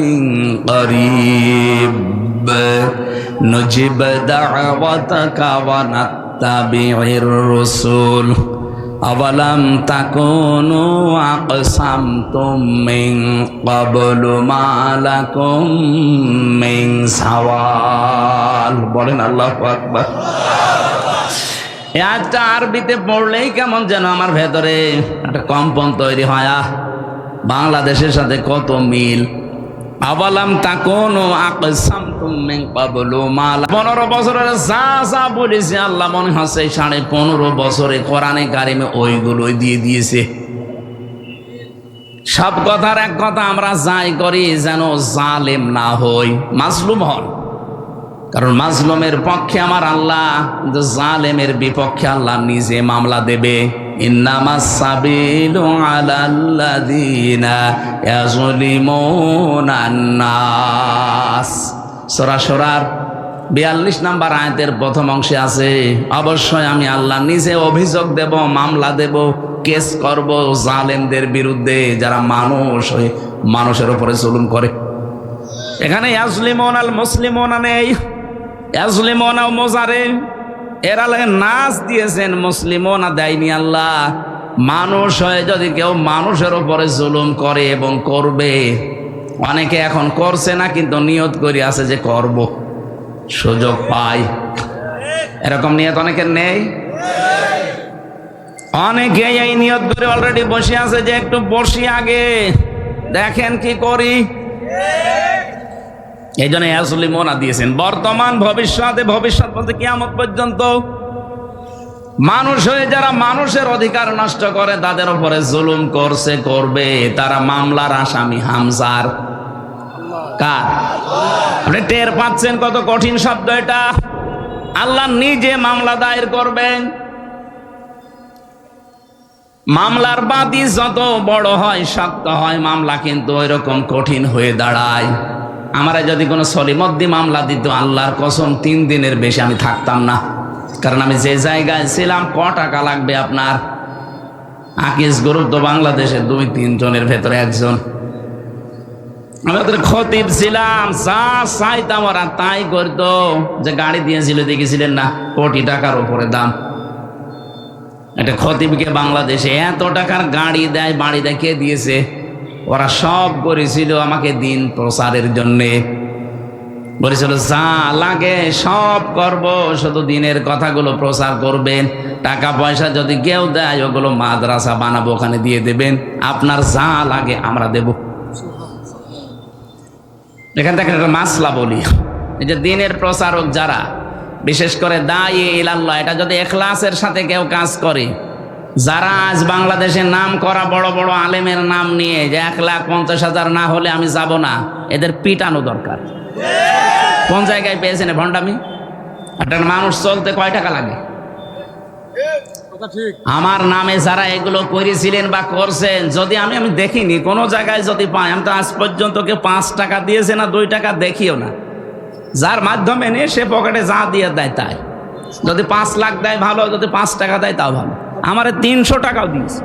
قريب نجب دعوتك ونتبع الرسل أولم تكونوا أقسمتم من قبل ما لكم من زوال বলেন আল্লাহু আকবার। এই আয়াতটা আরবিতে পড়লেই কেমন যেন আমার ভেতরে একটা কম্পন তৈরি হয়। বাংলাদেশের সাথে কত মিল। আওয়ালাম তাকুনু আকসামতুম মিন ক্বাবলু মা 15 বছরের যা যা বলেছে আল্লাহ মনে হচ্ছে 15.5 বছরে কোরআনে কারিমে ওইগুলোই দিয়ে দিয়েছে। সব কথার এক কথা, আমরা যাই করি যেন জালেম না হই, মাজলুম হন। কারণ মাজলুমের পক্ষে আমার আল্লাহ, কিন্তু জালেমের বিপক্ষে আল্লাহ নিজে মামলা দেবে। ইন্নামাস সাবিলু আলাল্লাযীনা ইয়াযলিমুনান নাস। সূরা শুরার 42 নম্বর আয়াতের প্রথম অংশে আছে, অবশ্যই আমি আল্লাহ নিজে অভিযোগ দেব, মামলা দেব, কেস করব জালেমদের বিরুদ্ধে যারা মানুষ হয়ে মানুষের উপরে জুলুম করে। এখানে ইয়াজলিমুনাল মুসলিমুনা নেই, ইয়াজলিমুনা মুজারে এরা লাগে নাচ দিয়েছেন, মুসলিমুনা দেয়নি আল্লাহ। মানুষ হয়ে যদি কেউ মানুষের উপরে জুলুম করে এবং করবে, অনেকে এখন করছে না কিন্তু নিয়ত করে আছে যে করব, সুযোগ পাই, এরকম নিয়ত অনেকের নেই। অনেকে এই নিয়ত করে অলরেডি বসে আছে যে একটু বসি আগে দেখেন কি করি। এই জন্য ইয়াজলিমুনা দিয়েছেন। বর্তমান ভবিষ্যতে, ভবিষ্যৎ বলতে কিয়ামত পর্যন্ত মানুষ হয়ে যারা মানুষের অধিকার নষ্ট করে, তাদের উপরে জুলুম করছে, করবে, তারা মামলার আসামি হামজার। কার? আপনি টের পাচ্ছেন কত কঠিন শব্দ এটা? আল্লাহ নিজে মামলা দায়ের করবেন। মামলার বাদী যত বড় হয়, শক্ত হয়, মামলা কিন্তু ওইরকম কঠিন হয়ে দাঁড়ায়। আমারা যদি কোনো সলিমদ্দি মামলা দিত, আল্লাহর কসম 3 দিনের বেশি আমি থাকতাম না। কারণ আমি যে জায়গায় ছিলাম, ক টাকা লাগবে আপনার? আকিজ গ্রুপ তো বাংলাদেশে 2-3 জনের ভেতরে একজন। আমি ওদের খতিব ছিলাম, যা চাইতাম ওরা তাই করতো। যে গাড়ি দিয়েছিল দেখেছিলেন না, কোটি টাকার উপরে দাম। একটা খতিবকে বাংলাদেশে এত টাকার গাড়ি দেয়, বাড়ি দেয়, কে দিয়েছে? ওরা সব করেছিল আমাকে দিন প্রচারের জন্যে। বলেছিল যা লাগে সব করব, শুধু দিনের কথাগুলো প্রচার করবেন। টাকা পয়সা যদি কেউ দেয়, ওগুলো মাদ্রাসা বানাবো, ওখানে দিয়ে দেবেন। আপনার যা লাগে আমরা দেব। এখান থেকে একটা মাসলা বলি, এই যে দিনের প্রচারক যারা, বিশেষ করে দায়ী ইলাল্লাহ, এটা যদি ইখলাসের সাথে কেউ কাজ করে, যারা আজ বাংলাদেশের নাম করা বড় বড় আলেমের নাম নিয়ে যে 1,50,000 না হলে আমি যাব না, এদের পিটানো দরকার। কোন জায়গায় পেয়েছেন ভণ্ডামি? একটা মানুষ চলতে কয় টাকা লাগে? আমার নামে যারা এগুলো করেছিলেন বা করছেন, যদি আমি দেখিনি কোনো জায়গায় যদি পাই, আমি তো আজ পর্যন্ত কেউ 5 টাকা দিয়েছে না 2 টাকা দেখিও না। যার মাধ্যমে নিয়ে সে পকেটে যা দিয়ে দেয় তাই, যদি 5 লাখ দেয় ভালো, যদি 5 টাকা দেয় তাও ভালো। আমারে 300 টাকাও দিয়েছে,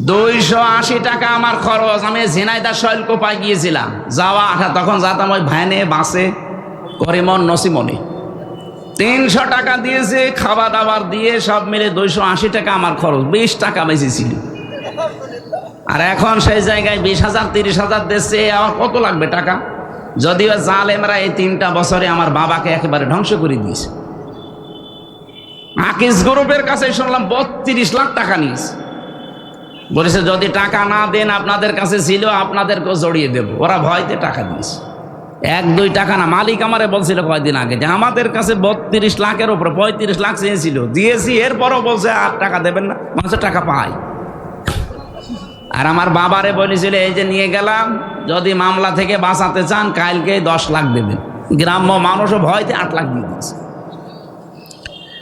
280 টাকা আমার খরচ। আমি ঝিনাইদহ শৈলকুপায় গিয়েছিলাম, যাওয়া আসা, তখন যেতাম ওই ভ্যানে বাসে করিমন নসিমনি। 300 টাকা দিয়েছে, খাওয়া দাওয়ার দিয়ে সব মিলে 280 টাকা আমার খরচ, 20 টাকা বেশি ছিল। আর এখন সেই জায়গায় 20,000 30,000 দিচ্ছে, আমার কত লাগবে টাকা? যদিও জালেমরা এই 3টা বছরে আমার বাবাকে একেবারে ধ্বংস করে দিয়েছে। আকিস গ্রুপের কাছে শুনলাম 32 লাখ টাকা নিয়েছে, বলেছে যদি টাকা না দেন, আপনাদের কাছে ছিল আপনাদেরকেও জড়িয়ে দেব। ওরা ভয়তে টাকা দিয়েছে, 1-2 টাকা না। মালিক আমারে বলছিল কয়েকদিন আগে যে আমাদের কাছে 32 লাখের উপরে 35 লাখ চেয়েছিল, দিয়েছি, এরপরও বলছে আর টাকা দেবেন না, মানুষের টাকা পায়। আর আমার বাবারে বলেছিল এই যে নিয়ে গেলাম, যদি মামলা থেকে বাঁচাতে চান কালকে 10 লাখ দেবেন। গ্রাম্য মানুষও ভয়তে 8 লাখ দিয়ে দিয়েছে।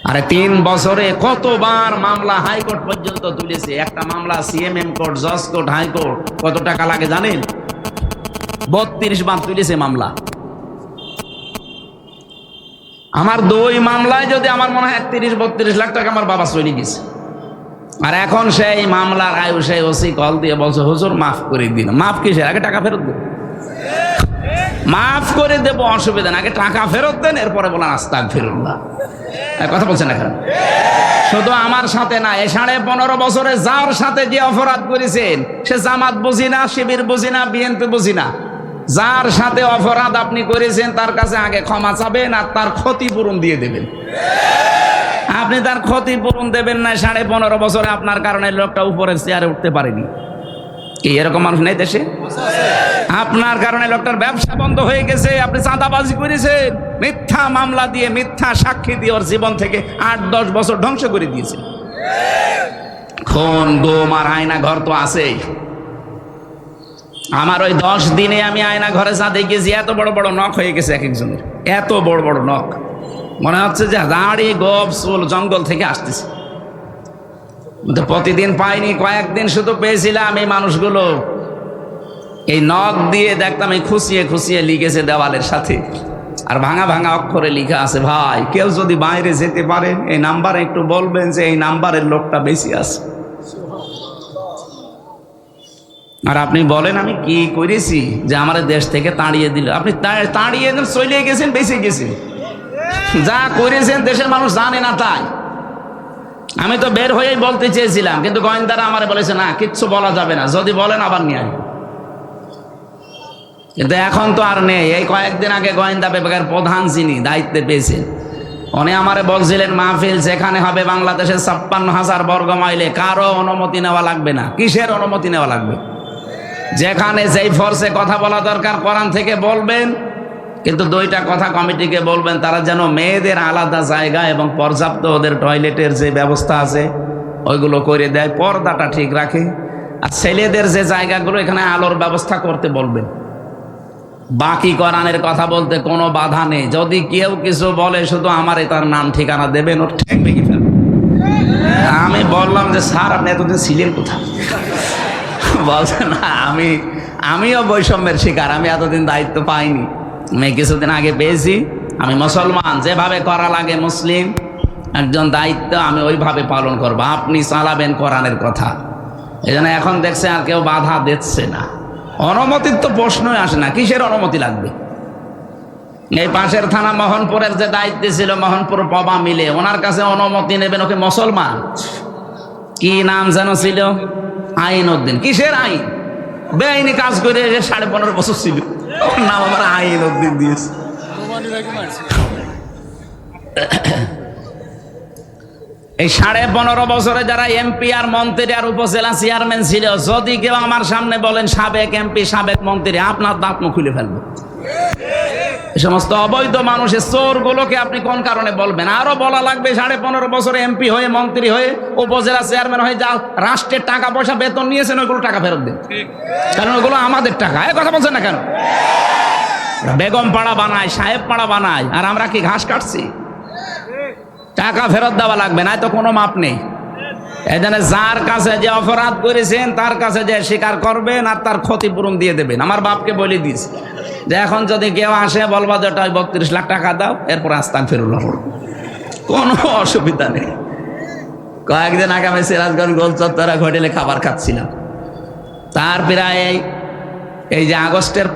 আরে 3 বছরে কতবার মামলা হাইকোর্ট পর্যন্ত তুলেছে। একটা মামলা সিএমএম কোর্ট, জজ কোর্ট, হাইকোর্ট, কত টাকা লাগে জানেন? 32 বার তুলেছে মামলা। আমার 2 মামলায় যদি আমার মনে হয় 31-32 লাখ টাকা আমার বাবা চলে গেছে। আর এখন সেই মামলার আয়ু সেই ওসি কল দিয়ে বলছে হুজুর মাফ করে দিন। মাফ কিসের? আগে টাকা ফেরত দেন। মাফ করে দেবো, অসুবিধা না, আগে টাকা ফেরত দেন, এরপরে বলেন আস্তাগফিরুল্লাহ। কথা বলছেন এখন? শুধু আমার সাথে না, এই 15.5 বছরে যার সাথে যে অপরাধ করেছেন, সে জামাত বুঝি না, শিবির বুঝি না, বিএনপি বুঝি না, যার সাথে অপরাধ আপনি করেছেন তার কাছে আগে ক্ষমা চাবেন আর তার ক্ষতিপূরণ দিয়ে দেবেন। আপনি তার ক্ষতিপূরণ দেবেন না, 15.5 বছরে আপনার কারণে লোকটা উপরের চেয়ারে উঠতে পারেনি। কি এরকম মানুষ নেই দেশে? আপনার কারণে লোকটার ব্যবসা বন্ধ হয়ে গেছে, আপনি চাঁদাবাজি করেছেন, মিথ্যা মামলা দিয়ে, মিথ্যা সাক্ষী দিয়ে ওর জীবন থেকে 8-10 বছর ধ্বংস করে দিয়েছে। খুন, গুম আর আয়না ঘর তো আছেই। আমার ওই 10 দিনে আমি আয়না ঘরে যা দেখেছি, এত বড় বড় নখ হয়ে গেছে এক একজনের, এত বড় বড় নখ, মনে হচ্ছে যে দাড়ি গোপ চুল জঙ্গল থেকে আসতেছে। প্রতিদিন পাইনি, কয়েকদিন শুধু পেয়েছিলাম। এই মানুষগুলো এই নখ দিয়ে দেখতাম, এই খুশিয়ে খুশিয়ে লিখেছে দেওয়ালের সাথে, আর ভাঙা ভাঙা অক্ষরে লিখা আছে, ভাই কেউ যদি বাইরে যেতে পারেন এই নাম্বারে একটু বলবেন যে এই নাম্বারের লোকটা বেশি আছে। আর আপনি বলেন আমি কি করেছি যে আমার দেশ থেকে তাড়িয়ে দিল? আপনি তাড়িয়ে চলে গেছেন, বেঁচে গেছেন, যা করেছেন দেশের মানুষ জানে না। তাই আমি তো বের হয়েই বলতে চেয়েছিলাম, কিন্তু গোয়েন্দারা আমারে বলেছে না, কিচ্ছু বলা যাবে না, যদি বলেন আবার নিয়ে আসবেন। কিন্তু এখন তো আর নেই। এই কয়েকদিন আগে গোয়েন্দা বিভাগের প্রধান যিনি দায়িত্বে পেয়েছেন, উনি আমারে বলছিলেন মাহফিল যেখানে হবে বাংলাদেশের 56,000 বর্গ মাইলে কারো অনুমতি নেওয়া লাগবে না। কিসের অনুমতি নেওয়া লাগবে? যেখানে যেই ফোর্সে কথা বলা দরকার কোরআন থেকে বলবেন, কিন্তু 2টা কথা কমিটিকে বলবেন, তারা যেন মেয়েদের আলাদা জায়গা এবং পর্যাপ্ত ওদের টয়লেটের যে ব্যবস্থা আছে ওইগুলো করে দেয়, পর্দাটা ঠিক রাখে। আর ছেলেদের যে জায়গাগুলো, এখানে আলোর ব্যবস্থা করতে বলবেন। বাকি কোরআনের কথা বলতে কোনো বাধা নেই। যদি কেউ কিছু বলে শুধু আমারে তার নাম ঠিকানা দেবেন, ওর ঠ্যাং ভেঙে ফেলবেন। আমি বললাম যে স্যার আপনি এতদিন ছিলেন কোথায়? বলছে না, আমিও বৈষম্যের শিকার, আমি এতদিন দায়িত্ব পাইনি, আমি কিছুদিন আগে পেয়েছি। আমি মুসলমান, যেভাবে করা লাগে মুসলিম একজন দায়িত্ব আমি ওইভাবে পালন করবো। আপনি চালাবেন কোরআনের কথা। এই জন্য এখন দেখছে আর কেউ বাধা দিচ্ছে না। অনুমতির তো প্রশ্নই আসে না, কিসের অনুমতি লাগবে? এই পাশের থানা মোহনপুরের যে দায়িত্বে ছিল, মোহনপুর পবা মিলে, ওনার কাছে অনুমতি নেবেন, ওকে মুসলমান, কি নাম যেন ছিল, আইন উদ্দিন। কিসের আইন? বেআইনি কাজ করে 15.5 বছর ছিল, ওর নাম আমার আইন উদ্দিন দিয়েছে। এই 15.5 বছরে যারা এমপি আর মন্ত্রী আর উপজেলা চেয়ারম্যান ছিল, যদি কেউ আমার সামনে বলেন সাবেক এমপি সাবেক মন্ত্রী, আপনার দাঁত মুখ খুলে ফেলবে। এই সমস্ত অবৈধ মানুষের চোরগুলোকে আপনি কোন কারণে বলবেন? আরো বলা লাগবে 15.5 বছরে এমপি হয়ে, মন্ত্রী হয়ে, উপজেলা চেয়ারম্যান হয়ে যা রাষ্ট্রের টাকা পয়সা বেতন নিয়েছেন, ওইগুলো টাকা ফেরত দেন, কারণ ওগুলো আমাদের টাকা। এই কথা বলছেন না কেন? বেগম পাড়া বানায়, সাহেব পাড়া বানায়, আর আমরা কি ঘাস কাটছি? টাকা ফেরত দেওয়া লাগবে, না তো কোনো মাপ নেই। এই জন্য যার কাছে যে অপরাধ করেছেন তার কাছে যে স্বীকার করবেন আর তার ক্ষতিপূরণ দিয়ে দেবেন। আমার বাপকে বলে দিস যে এখন যদি কেউ আসে বলবা যে 32 লাখ টাকা দাও, এরপর আস্তাগফিরুল্লাহ পড়ো, কোনো অসুবিধা নেই। কয়েকদিন আগে আমি সিরাজগঞ্জ গোল চত্বরে হোটেলে খাবার খাচ্ছিলাম। তার প্রায় এই যে আগস্টের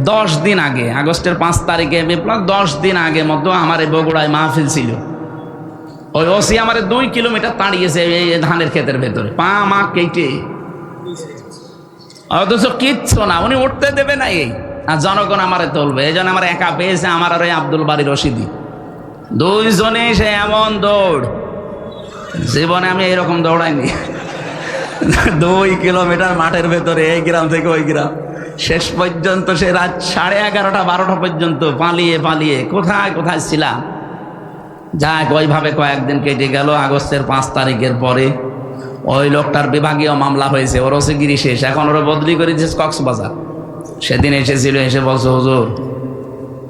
10 দিন আগে, আগস্টের 5 তারিখে বিপ্লব, 10 দিন আগে মতো আমার এই বগুড়ায় মাহফিল ছিল। ওই ওসি আমার 2 কিলোমিটার তাড়িয়েছে এই ধানের ক্ষেতের ভেতরে, পা মা কেটে, অথচ কিচ্ছু না, উনি উঠতে দেবে না। এই আর জনগণ আমারে তুলবে, এই জন্য আমার একা পেয়েছে আমার আর ওই আব্দুল বাড়ি রশিদি, দুইজনে সে এমন দৌড়, জীবনে আমি এইরকম দৌড়াইনি। 2 কিলোমিটার মাঠের ভেতরে, এই গ্রাম থেকে ওই গ্রাম, শেষ পর্যন্ত সে রাত 11:30 12টা পর্যন্ত পালিয়ে পালিয়ে কোথায় কোথায় ছিলাম। যাক, ওইভাবে কয়েকদিন কেটে গেল। আগস্টের 5 তারিখের পরে ওই লোকটার বিভাগীয় মামলা হয়েছে, ওর ওসিগিরি শেষ, এখন ওরা বদলি করে দিয়েছে কক্সবাজার। সেদিন এসেছিল, এসে বলছে হুজুর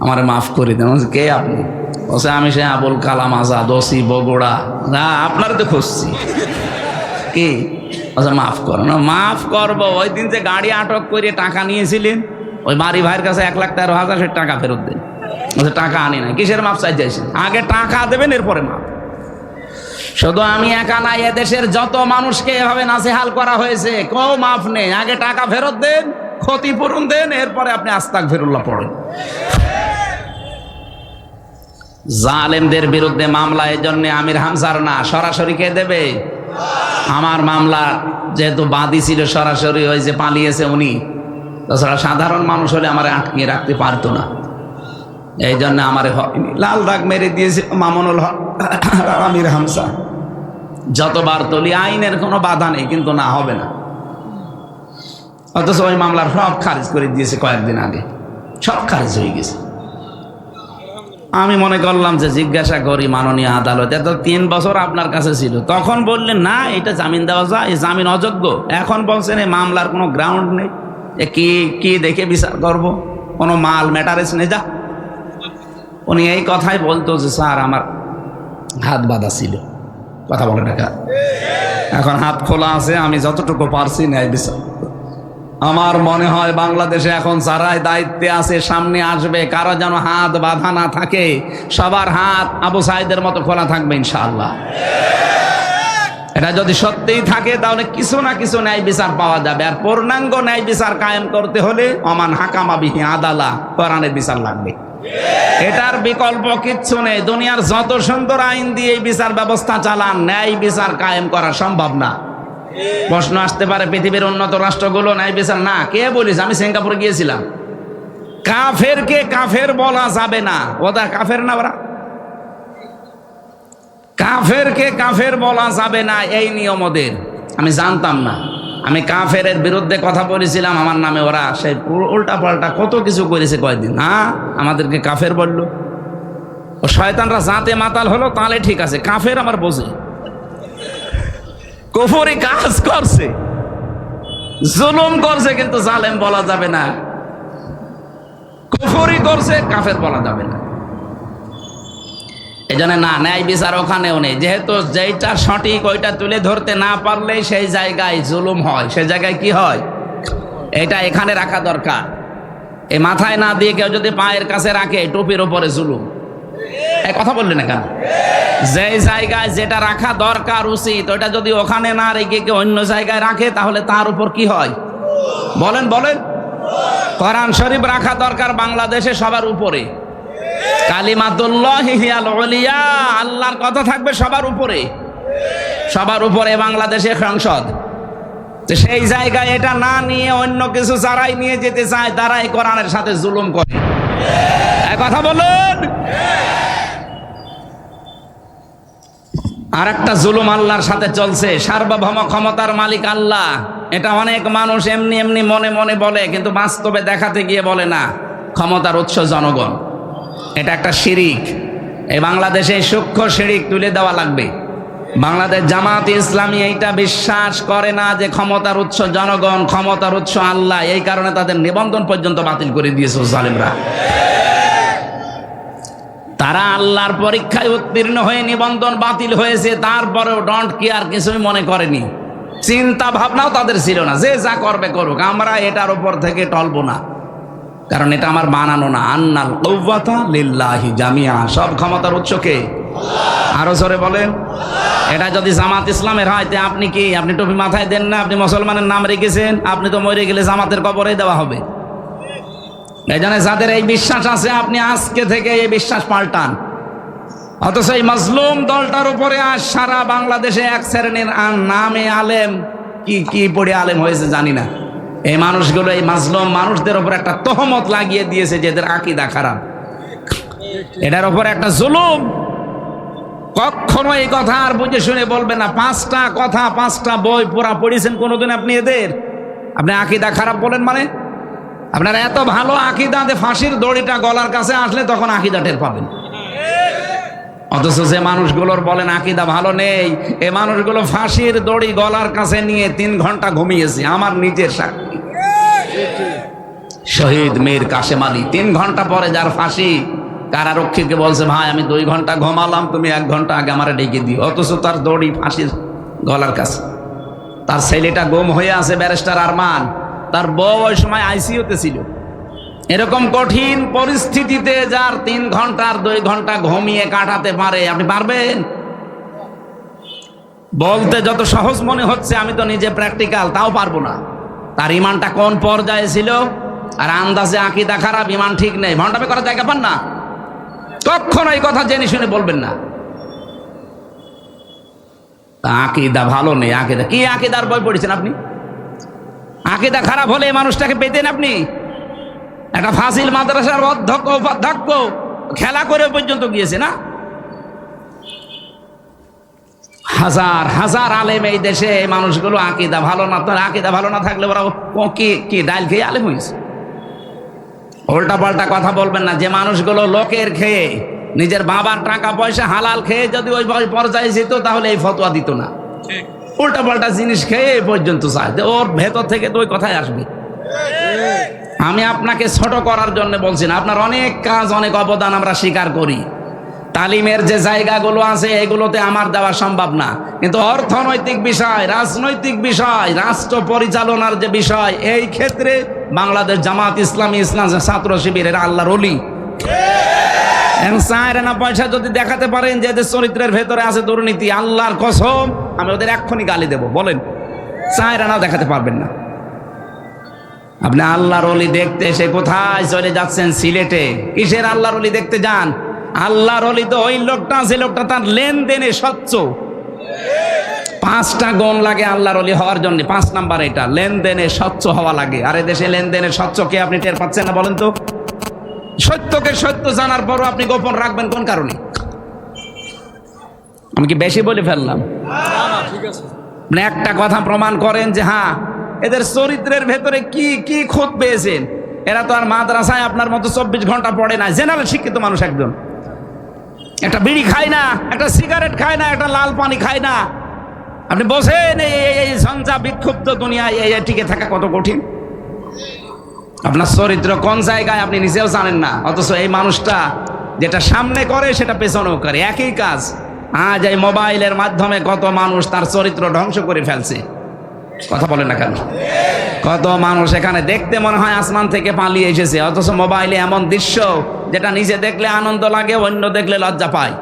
আমার মাফ করে দেন। কে আপনি? বলছে আমি সে আবুল কালাম আজাদ, ওসি বগুড়া। না আপনার তো খুঁজছি। কি? বলছে মাফ করো না। মাফ করবো? ওই দিন যে গাড়ি আটক করে টাকা নিয়েছিলেন, ওই বাড়ি ভাইয়ের কাছে 1,13,000 সে টাকা ফেরত দেন। টাকা আনি না, কিসের মাপ চাইছেন? আগে টাকা দেবেন, এরপরে মাপ। শুধু আমি একা না, এদেশের যত মানুষকে এভাবে নাসিহাল করা হয়েছে, কেউ মাফ নেই। আগে টাকা ফেরত দেন, ক্ষতিপূরণ দেন, এরপরে আপনি আস্তাগফিরুল্লাহ পড়েন। জালেমদের বিরুদ্ধে মামলা এই জন্য আমির হামজার না, সরাসরি কে দেবে? আমার মামলা যেহেতু বাদী ছিল সরাসরি, ওই যে পালিয়েছে উনি, তাছাড়া সাধারণ মানুষ হলে আমার আটকে রাখতে পারতো না, এই জন্য আমার হয়নি। লাল দাগ মেরে দিয়েছে মামুনুল হক আমির হামজা। যতবার তুলি আইনের কোনো বাধা নেই, কিন্তু না হবে না। অথচ ওই মামলার সব খারিজ করে দিয়েছে কয়েকদিন আগে, সব খারিজ হয়ে গেছে। আমি মনে করলাম যে জিজ্ঞাসা করি মাননীয় আদালতে, তো 3 বছর আপনার কাছে ছিল, তখন বললেন না এটা জামিন দেওয়া যায়, এই জামিন অযোগ্য। এখন বলছেন এই মামলার কোনো গ্রাউন্ড নেই, কি কি দেখে বিচার করব, কোনো মাল ম্যাটারেস নেই। যা, উনি এই কথাই বলতো যে স্যার আমার হাত বাঁধা ছিল, কথা বলে না, এখন হাত খোলা আছে, আমি যতটুকু পারছি ন্যায় বিচার। আমার মনে হয় বাংলাদেশে এখন যারাই দায়িত্বে আছে, সামনে আসবে, কারো যেন হাত বাঁধা না থাকে, সবার হাত আবু সাইদের মতো খোলা থাকবে ইনশাআল্লাহ। এটা যদি সত্যিই থাকে তাহলে কিছু না কিছু ন্যায় বিচার পাওয়া যাবে। আর পূর্ণাঙ্গ ন্যায় বিচার কায়েম করতে হলে অমান হাকামা বিহি আদালা, কোরআনের বিচার লাগবে। এটার বিকল্প কিচ্ছু নেই। দুনিয়ার যত সুন্দর আইন দিয়ে এই বিচার ব্যবস্থা চালান, ন্যায় বিচার কায়েম করা সম্ভব না। প্রশ্ন আসতে পারে পৃথিবীর উন্নত রাষ্ট্রগুলো ন্যায় বিচার না, কে বলিস? আমি সিঙ্গাপুরে গিয়েছিলাম, কাফেরকে কাফের বলা যাবে না, ওরা কাফের না, ওরা কাফেরকে কাফের বলা যাবে না, এই নিয়ম ওদের। আমি জানতাম না, আমি কাফের বিরুদ্ধে কথা বলেছিলাম, আমার নামে ওরা সেই উল্টা পাল্টা কত কিছু করেছে কয়েকদিন। হ্যাঁ, আমাদেরকে কাফের বললো। ও শয়তানরা জাতে মাতাল হলো, তাহলে ঠিক আছে, কাফের আমার বোঝে, কুফরি কাজ করছে, জুলুম করছে, কিন্তু জালেম বলা যাবে না। কুফরি করছে, কাফের বলা যাবে না। এই জন্য না, ন্যায় বিচার ওখানেও নেই। যেহেতু যেটা সঠিক ওইটা তুলে ধরতে না পারলে সেই জায়গায় জুলুম হয়, সেই জায়গায় কি হয়, এটা এখানে রাখা দরকার। এই মাথায় না দিয়ে কেউ যদি পায়ের কাছে রাখে, টুপির ওপরে জুলুম। এই কথা বললেন না কেন? যে জায়গায় যেটা রাখা দরকার উচিত, ওইটা যদি ওখানে না রেখে কেউ অন্য জায়গায় রাখে, তাহলে তার উপর কি হয় বলেন? বলেন। কোরআন শরীফ রাখা দরকার বাংলাদেশে সবার উপরে, কালিমাতুল্লাহি হিয়াল উলিয়া, আল্লাহর কথা থাকবে সবার উপরে, সবার উপরে বাংলাদেশের সংসদ। তো সেই জায়গায় এটা না নিয়ে অন্য কিছু যারাই নিয়ে যেতে চায়, তারাই কোরআনের সাথে জুলুম করে। এই কথা বলুন। আর একটা জুলুম আল্লাহর সাথে চলছে, সার্বভৌম ক্ষমতার মালিক আল্লাহ। এটা অনেক মানুষ এমনি এমনি মনে মনে বলে, কিন্তু বাস্তবে দেখাতে গিয়ে বলে না। ক্ষমতার উৎস জনগণ, এটা একটা শিরিক। এই বাংলাদেশে সূক্ষ্ম শিরিক তুলে দেওয়া লাগবে। বাংলাদেশ জামাত ইসলামী এইটা বিশ্বাস করে না যে ক্ষমতার উৎস জনগণ, ক্ষমতার উৎস আল্লাহ। এই কারণে তাদের নিবন্ধন পর্যন্ত বাতিল করে দিয়েছে জালেমরা। তারা আল্লাহর পরীক্ষায় উত্তীর্ণ হয়ে নিবন্ধন বাতিল হয়েছে, তারপরেও ডোন্ট কেয়ার, কিছুই মনে করেনি, চিন্তা ভাবনাও তাদের ছিল না, যে যা করবে করুক, আমরা এটার উপর থেকে টলবো না, কারণ এটা আমার বানানো না। আন্নাল কুওয়াতা লিল্লাহি জামিআ, সব ক্ষমতার উৎস কে? আরো জোরে বলেন। এটা যদি জামাত ইসলামের হয় তে আপনি কি, আপনি টুপি মাথায় দেন না, আপনি মুসলমানের নাম রেখেছেন, আপনি তো মরে গেলে জামাতের কবরে দেওয়া হবে। এই জন্য যাদের এই বিশ্বাস আছে, আপনি আজকে থেকে এই বিশ্বাস পাল্টান। অথচ এই মাজলুম দলটার উপরে আজ সারা বাংলাদেশে এক শ্রেণীর নামে আলেম, কি কি পড়ে আলেম হয়েছে জানি না, এই মানুষগুলো এই মাজলুম মানুষদের উপর একটা তহমত লাগিয়ে দিয়েছে যে এদের আকীদা খারাপ। এটার উপর একটা জুলুম। কখনো এই কথা আর বুঝে শুনে বলবেন না। 5টা কথা 5টা বই পড়া পড়েছেন কোনোদিন আপনি এদের? আপনি আকীদা খারাপ বলেন মানে? আপনারা এত ভালো আকীদা যে ফাঁসির দড়িটা গলার কাছে আসলে তখন আকীদা টের পাবেন। অথচ যে মানুষগুলোর বলেন আকীদা ভালো নেই, এ মানুষগুলো ফাঁসির দড়ি গলার কাছে নিয়ে 3 ঘন্টা ঘুমিয়েছে। আমার নিজের সাক্ষী, শহীদ মীর কাশেম আলী 3 ঘন্টা পরে যার ফাঁসি, কারারক্ষীকে বলছে ভাই আমি 2 ঘন্টা ঘুমালাম, তুমি 1 ঘন্টা আগে আমার ডেকে দিও। অথচ তার দড়ি ফাঁসির গলার কাছে। তার ছেলেটা গুম হয়ে আছে, ব্যারিস্টার আরমান, তার বউ ওই সময় আইসিইউতে ছিল। এরকম কঠিন পরিস্থিতিতে যার 3 ঘন্টা আর 2 ঘন্টা ঘুমিয়ে কাটাতে পারে, আপনি পারবেন? বলতে যত সহজ মনে হচ্ছে, আমি তো নিজে প্র্যাকটিক্যাল, তাও পারবো না। তার ইমানটা কোন পর্যায়ে ছিল, আর আন্দাজে আকীদা খারাপ, ইমান ঠিক নেই, ভণ্ডামি করার জায়গা পান না। কখনো এই কথা জেনে শুনে বলবেন না আকীদা ভালো নেই। আকীদা কি? আকীদার বই পড়েছেন আপনি? আকীদা খারাপ হলে এই মানুষটাকে পেতেন আপনি? একটা ফাজিল মাদ্রাসার অধ্যক্ষ উপাধ্যক্ষ খেলা করে পর্যন্ত গিয়েছে না? হাজার হাজার আলেম এই দেশে, এই মানুষগুলো আকীদা ভালো না। তার আকীদা ভালো না থাকলে ওরা কি ডাইল খেয়ে আলেম হয়েছে? উল্টা পাল্টা কথা বলবেন না। যে মানুষগুলো লোকের খেয়ে, নিজের বাবার টাকা পয়সা হালাল খেয়ে যদি ওই পর্যায়ে যেত, তাহলে এই ফতোয়া দিত না। উল্টা পাল্টা জিনিস খেয়ে এই পর্যন্ত চায়, ওর ভেতর থেকে তো ওই কথাই আসবে। আমি আপনাকে ছোট করার জন্য বলছি না, আপনার অনেক কাজ, অনেক অবদান আমরা স্বীকার করি। তালিমের যে জায়গাগুলো আছে এগুলোতে আমার দেওয়া সম্ভব না, কিন্তু অর্থনৈতিক বিষয়, রাজনৈতিক বিষয়, রাষ্ট্র পরিচালনার যে বিষয়, এই ক্ষেত্রে বাংলাদেশ জামাত ইসলামী, ইসলাম ছাত্র শিবির, এরা আল্লাহর ওলি। চায়না পয়সা যদি দেখাতে পারেন যে এদের চরিত্রের ভেতরে আছে দুর্নীতি, আল্লাহর কসম আমি ওদের এক্ষুনি গালি দেব। বলেন, চায়না দেখাতে পারবেন না। আপনি আল্লাহর ওলি দেখতে এসে কোথায় চলে যাচ্ছেন? সিলেটে। কিসের আল্লাহর ওলি দেখতে যান? আল্লাহর ওলি তো ওই লোকটা, যে লোকটা তার লেনদেনে স্বচ্ছ। 5টা গুণ লাগে আল্লাহর ওলি হওয়ার জন্য। 5 নাম্বার এটা, লেনদেনে স্বচ্ছ হওয়া লাগে। আর এই দেশে লেনদেনে স্বচ্ছ কে আপনি টের পাচ্ছেন না? বলেন তো। সত্যকে সত্য জানার পরও আপনি গোপন রাখবেন কোন কারণে? আমি কি বেশি বলে ফেললাম? আপনি একটা কথা প্রমাণ করেন যে হ্যাঁ এদের চরিত্রের ভেতরে কি কি খুঁত পেয়েছেন। এরা তো আর মাদ্রাসায় আপনার মতো 24 ঘন্টা পড়ে না। জেনারেল শিক্ষিত মানুষ, একজন একটা বিড়ি খায় না, একটা সিগারেট খায় না, একটা লাল পানি খায় না। আপনি বোঝেন এই ঝঞ্ঝা বিক্ষুব্ধ দুনিয়ায় এই টিকে থাকা কত কঠিন? আপনার চরিত্র কোন জায়গায় আপনি নিজেও জানেন না, অথচ এই মানুষটা যেটা সামনে করে সেটা পেছনেও করে, একই কাজ। আজ এই মোবাইলের মাধ্যমে কত মানুষ তার চরিত্র ধ্বংস করে ফেলছে। কথা বলে না কেন? কত মানুষ এখানে দেখতে মনে হয় আসমান থেকে পালিয়ে এসেছে, অথচ মোবাইলে এমন দৃশ্য যেটা নিজে দেখলে আনন্দ লাগে, অন্য দেখলে লজ্জা পায়।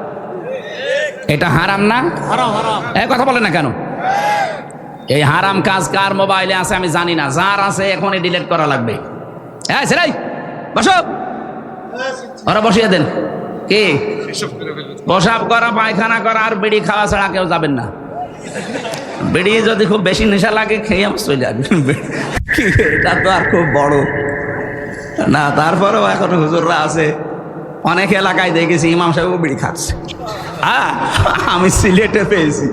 এটা হারাম না? এই কথা বলে না কেন? এই হারাম কাজ কার মোবাইলে আছে আমি জানি না, যার আছে এখনই ডিলিট করা লাগবে। হ্যাঁ সেটাই, বসো, ওরা বসিয়ে দেন। কি প্রসাব করা, পায়খানা করা আর বিড়ি খাওয়া ছাড়া কেউ যাবেন না। বিড়ি যদি খুব বেশি নেশা লাগে খেয়ে আমার চলে আসবেন, এটা তো আর খুব বড় না। তারপরেও এখন হুজুররা আছে, অনেক এলাকায় দেখেছি ইমাম সাহেবও বিড়ি খাচ্ছে। আমি সিলেটে পেয়েছি,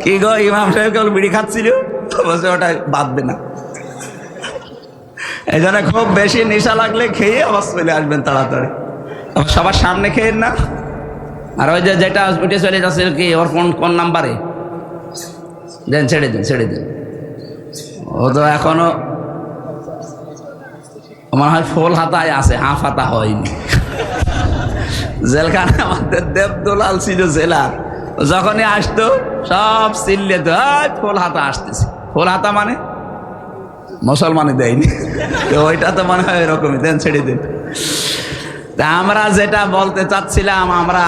কি গো ইমাম সাহেব কেবল বিড়ি খাচ্ছিল, বলছে ওটা বাদবে না। এই জন্য খুব বেশি নেশা লাগলে খেয়ে আবার চলে আসবেন তাড়াতাড়ি, সবার সামনে খেয়ে না। আর ওই যে যেটা উঠে চলে যাচ্ছে কি, ওর কোন নাম্বারে দেন, ছেড়ে দিন, ছেড়ে দিন। ও তো এখনো মনে হয় ফুল হাতায় আছে, হাফ হাতা হয়নি। জেলখানে আমাদের দেবদুলাল ছিল জেলার, যখনই আসতো সব চিল্লে তো ফুল হাতা আসতেছে। ফুল হাতা মানে মুসলমানে দেয়নি, তো ওইটা তো মনে হয় এরকমই, দেন ছেড়ে দিন। তা আমরা যেটা বলতে চাচ্ছিলাম, আমরা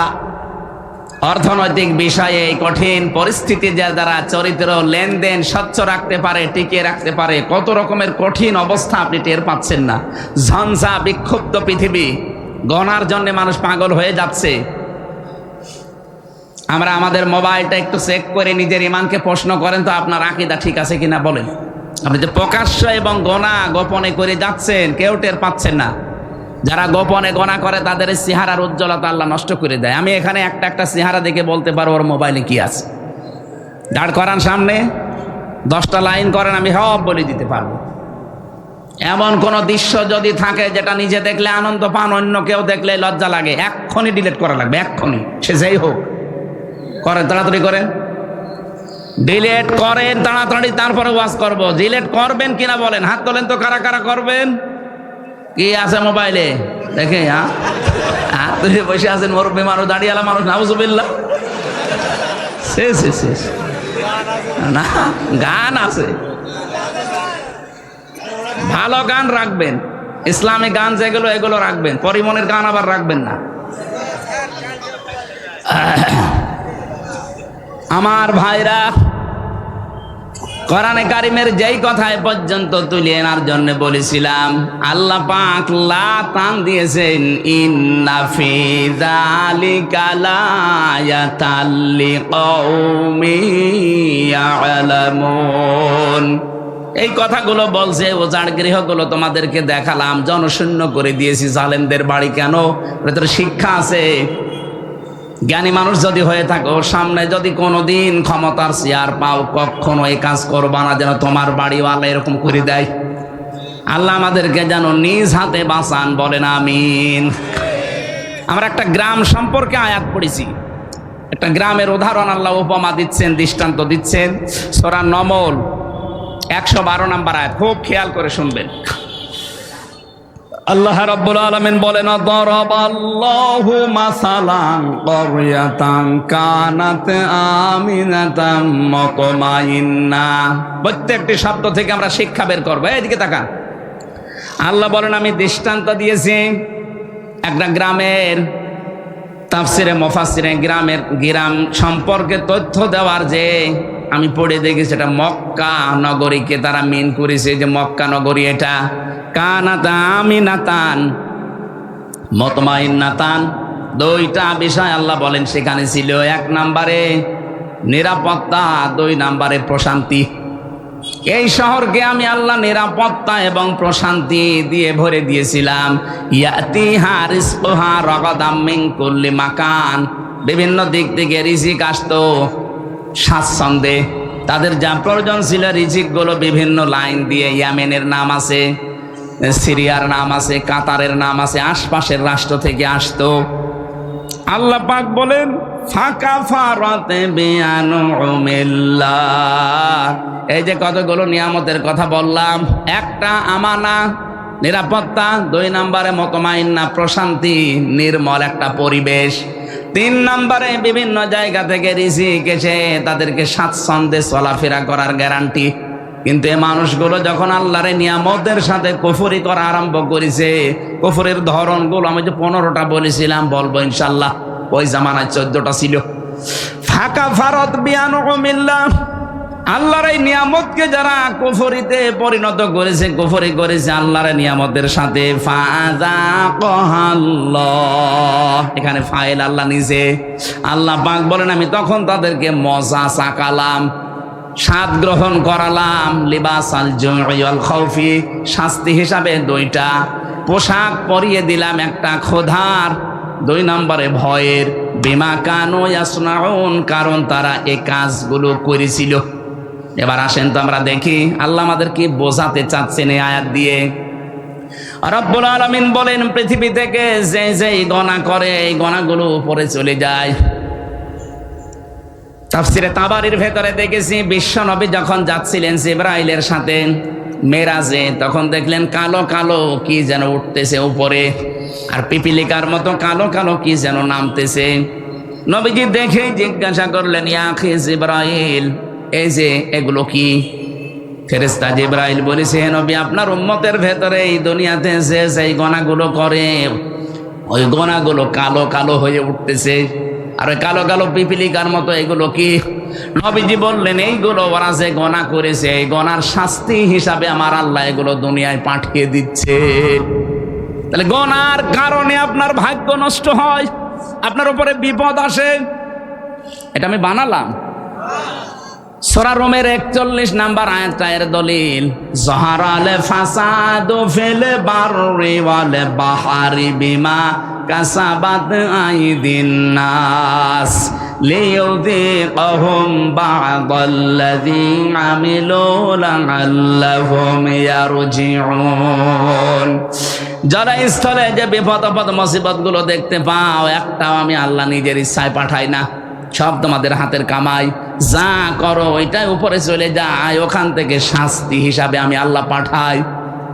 অর্থনৈতিক বিষয়ে এই কঠিন পরিস্থিতি যারা চরিত্র লেনদেন স্বচ্ছ রাখতে পারে, টিকিয়ে রাখতে পারে, কত রকমের কঠিন অবস্থা আপনি টের পাচ্ছেন না। ঝঞ্ঝা বিক্ষুব্ধ পৃথিবী, গণার জন্য মানুষ পাগল হয়ে যাচ্ছে। আমরা আমাদের মোবাইলটা একটু চেক করে নিজের ইমানকে প্রশ্ন করেন তো, আপনার আকীদা ঠিক আছে কিনা বলেন। আপনি যে প্রকাশ্য এবং গণা গোপনে করে যাচ্ছেন, কেউ টের পাচ্ছেন না। যারা গোপনে গণা করে তাদের চেহারার উজ্জ্বলতা আল্লাহ নষ্ট করে দেয়। আমি এখানে একটা একটা চেহারা দেখে বলতে পারবো ওর মোবাইলে কি আছে। দাঁড় করান সামনে, 10টা লাইন করেন, আমি সব বলে দিতে পারবো। এমন কোন দৃশ্য যদি থাকে যেটা নিজে দেখলে আনন্দ পান, অন্য কেউ দেখলে লজ্জা লাগে, এক্ষুনি ডিলিট করা লাগবে, এক্ষুনি, সে যেই হোক। করেন, তাড়াতাড়ি করেন, ডিলিট করেন তাড়াতাড়ি, তারপরে ওয়াজ করবো। ডিলিট করবেন কিনা বলেন, হাত তোলেন তো, কারা কারা করবেন। কি আছে মোবাইলে দেখে? হাত তুলে বসে আছেন মুরব্বী মানুষ, দাঁড়িয়ালা মানুষ, নাউজুবিল্লাহ। শেষ না, গান আছে, ভালো গান রাখবেন, ইসলামিক গান যেগুলো এগুলো রাখবেন, পরিমনের গান আবার রাখবেন না। আমার ভাইরা, কোরআনে কারিমের যেই কথা এ পর্যন্ত তুলে আনার জন্য বলেছিলাম, আল্লাহ পাক লা টান দিয়েছেন, ইন্না ফি যালিকা লায়াতাল লিকাউমিন ইয়ালামুন। এই কথাগুলো বলছে, ওজাড় গৃহগুলো তোমাদেরকে দেখালাম, জনশূন্য করে দিয়েছি। জালেমদের বাড়ি কেন? ভেতরে শিক্ষা আছে। জ্ঞানী মানুষ যদি হয়ে থাকো, সামনে যদি কোনোদিন ক্ষমতার চেয়ার পাও, কখনো এই কাজ করবা না যেন তোমার বাড়িওয়ালা এরকম করে দেয়। আল্লাহ আমাদেরকে যেন নিজ হাতে বাঁচান, বলেন আমিন। আমরা একটা গ্রাম সম্পর্কে আয়াত পড়েছি, একটা গ্রামের উদাহরণ আল্লাহ উপমা দিচ্ছেন, দৃষ্টান্ত দিচ্ছেন। সূরা নমল 112 নম্বর আয়াত, খুব খেয়াল করে শুনবেন। আল্লাহ রাব্বুল আলামিন বলেন, দারাবাল্লাহু মাসালান ক্বরিয়াতান কানাত আমিনাতাম মুতমাইন্না। প্রত্যেকটি শব্দ থেকে আমরা শিক্ষা বের করব। এইদিকে তাকান। আল্লাহ বলেন, আমি দৃষ্টান্ত দিয়েছি একটা গ্রামের। তাফসিরে মুফাসসিরে গ্রাম সম্পর্কে তথ্য দেওয়ার যে আমি পড়ে দেখি, সেটা মক্কা নগরীকে তারা মিন করেছে, যে মক্কা নগরী এটা কানাত আমিনাতান মুতমাইন্নাতান। দুইটা বিষয় আল্লাহ বলেন সেখানে ছিল। 1 নম্বরে নিরাপত্তা, 2 নম্বরে প্রশান্তি। এই শহরকে আমি আল্লাহ নিরাপত্তা এবং প্রশান্তি দিয়ে ভরে দিয়েছিলাম। ইয়াতিহা রিজকুহা রাগাদাম মিন কুল্লি মাকান। বিভিন্ন দিক থেকে রিজিক আসতো স্বাচ্ছন্দ্যে। তাদের যা প্রয়োজন ছিল রিজিকগুলো বিভিন্ন লাইন দিয়ে, ইয়ামেনের নাম আছে, সিরিয়ার নাম আছে, কাতারের নাম আছে, আশপাশের রাষ্ট্র থেকে আসতো। আল্লাহ পাক বলেন, ফাকাফারাতে বিআনউমিল্লাহ। এই যে কতগুলো নিয়ামতের কথা বললাম, একটা আমানা নিরাপত্তা, 2 নম্বরে মুতমাইন্না প্রশান্তি, নির্মল একটা পরিবেশ, 3 নম্বরে বিভিন্ন জায়গা থেকে রিজিক এসে তাদেরকে স্বাচ্ছন্দ্যে চলাফেরা করার গ্যারান্টি। কিন্তু এই মানুষগুলো যখন আল্লাহর নিয়ামতের সাথে কুফরি করা আরম্ভ করেছে, কুফরের ধরনগুলো আমি যে 15টা বলেছিলাম, বলবো ইনশাআল্লাহ, ওই জামানায় 14টা ছিল। ফাকাফারাত বিআনউমিল্লাহ। আল্লাহর এই নিয়ামতকে যারা কুফরিতে পরিণত করেছে, কুফরি করেছে আল্লাহর নিয়ামতের সাথে, ফাযাকাল্লাহ। এখানে ফাইল আল্লাহ নিজে। আল্লাহ পাক বলেন, আমি তখন তাদেরকে মজা চাকালাম, স্বাদ গ্রহণ করালাম। লিবাসাল জুই ওয়াল খাউফি, শাস্তি হিসাবে 2টা পোশাক পরিয়ে দিলাম, একটা ক্ষুধার, 2 নম্বরে ভয়ের। বিমা কানু ইয়াসনাউন, কারণ তারা এই কাজগুলো করেছিল। এবার আসেন তো আমরা দেখি আল্লাহ আমাদের কি বোঝাতে চাচ্ছেন এই আয়াত দিয়ে। রব্বুল আলামিন বলেন, পৃথিবী থেকে যে গণা করে, এই গণাগুলো উপরে চলে যায়। তাফসিরে তাবারির ভেতরে দেখেছি, বিশ্ব নবী যখন যাচ্ছিলেন জিবরাইলের সাথে মেরাজে, তখন দেখলেন কালো কালো কি যেন উঠতেছে উপরে। আর পিপিলিকার মতো কালো কালো কি যেন নামতেছে। নবীজি দেখেই জিজ্ঞাসা করলেন, ইয়া আখি জিবরাইল, এই যে এগুলো কি? ফেরেশতা জিবরাইল বলেছে, হে নবী, আপনার উম্মতের ভেতরে এই দুনিয়াতে যে সেই গোনাগুলো করে, ওই গোনাগুলো কালো কালো হয়ে উঠতেছে। আর ওই কালো কালো পিপিলিকার মতো এগুলো কি? নবীজি বললেন, এইগুলো ওরা যে গোনা করেছে, এই গোনার শাস্তি হিসাবে আমার আল্লাহ এগুলো দুনিয়ায় পাঠিয়ে দিচ্ছে। তাহলে গোনার কারণে আপনার ভাগ্য নষ্ট হয়, আপনার উপরে বিপদ আসে, এটা আমি বানালাম। সূরা রুমের 41 নাম্বার আয়াতটা এর দলিল। যাহারাল ফাসাদু ফিল বাররি ওয়াল বাহরি বিমা কাসাবাত আইদিন নাস লিইউযিকাহুম বা'দাল্লাযী আমিলু লা'আল্লাহুম ইয়ারজিউন। যারা স্থলে যে বিপদ আপদ মুসিবত গুলো দেখতে পাও, একটাও আমি আল্লাহ নিজের ইচ্ছায় পাঠাই না, সব তোমাদের হাতের কামাই। যা করো ওইটাই উপরে চলে যায়, ওখান থেকে শাস্তি হিসাবে আমি আল্লাহ পাঠাই।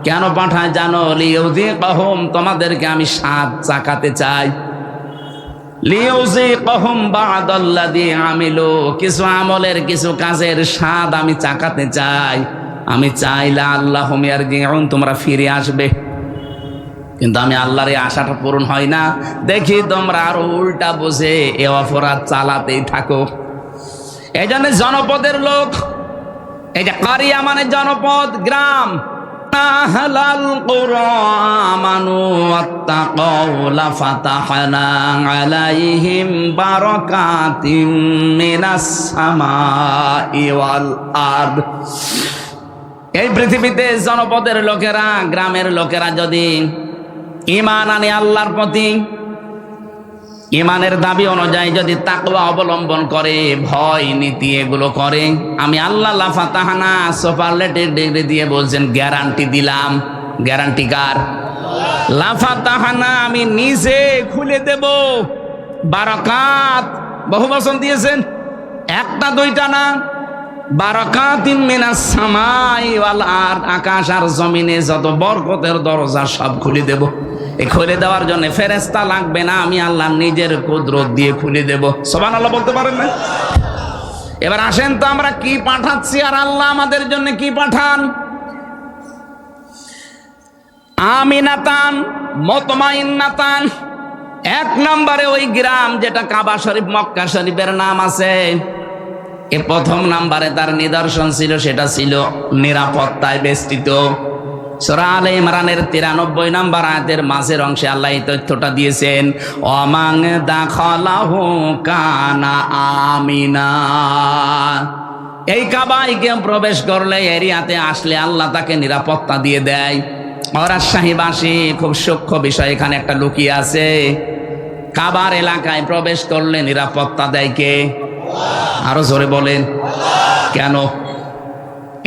কেন পাঠাই জানো? লিইউযিকাহুম, তোমাদেরকে আমি স্বাদ চাকাতে চাই। লিইউযিকাহুম বা'দাল্লাযী আমিলু, কিছু আমলের কিছু কাজের স্বাদ আমি চাকাতে চাই। আমি চাই লা'আল্লাহুম ইয়ারজিউন, তোমরা ফিরে আসবে। কিন্তু আমি আল্লাহর এই আশাটা পূরণ হয় না, দেখি তোমরা আরো উল্টা বসে এ অপরাধ চালাতেই থাকো। এই জন্য জনপদের লোক, এই যে কারিয়া মানে জনপদ, গ্রাম, আহলাল কুরা আমানু ওয়াত্তাকাউ লাফাতাহনা আলাইহিম বারাকাতিম মিনাস সামাই ওয়াল আরদ। এই পৃথিবীতে জনপদের লোকেরা, গ্রামের লোকেরা যদি ঈমান আনে আল্লাহর প্রতি, ঈমানের দাবি অনুযায়ী যদি তাকওয়া অবলম্বন করে, ভয় নীতি এগুলো করে, আমি আল্লাহ লাফাতাহানা সুপারলেটিভ ডিগ্রি দিয়ে বলছেন, গ্যারান্টি দিলাম। গ্যারান্টি কার? লাফাতাহানা, আমি নিজে খুলে দেব বারাকাত। বহু বচন দিয়েছেন, একটা দুইটা না, বারাকাতিম মিনাস সামাই ওয়াল আরদ, আকাশ আর জমিনে যত বরকতের দরজা সব খুলে দেব। এই খুলে দেওয়ার জন্য ফেরেশতা লাগবে না, আমি আল্লাহ নিজের কুদরত দিয়ে খুলে দেব। সুবহানাল্লাহ বলতে পারেন না? এবার আসেন তো আমরা কি পাঠাচ্ছি আর আল্লাহ আমাদের জন্য কি পাঠান। আমিনাতান মুতমাইন্নাতান, এক নম্বরে ওই গ্রাম যেটা কাবা শরীফ মক্কা শরীফের নাম আছে, এ প্রথম নাম্বারে তার নিদর্শন ছিল, সেটা ছিল নিরাপত্তায় বেষ্টিত। সূরা আলে ইমরানের 93 নম্বর আয়াতের মাঝের অংশে আল্লাহ এই তথ্যটা দিয়েছেন, ওয়ামান দাখালাহু কানা আমিনা। এই কাবায় কেউ প্রবেশ করলে, এরিয়াতে আসলে আল্লাহ তাকে নিরাপত্তা দিয়ে দেয়। রাজশাহীবাসী, খুব সূক্ষ্ম বিষয় এখানে একটা লুকিয়ে আছে। কাবার এলাকায় প্রবেশ করলে নিরাপত্তা দেয় কে? আরো জোরে বলেন, কেন?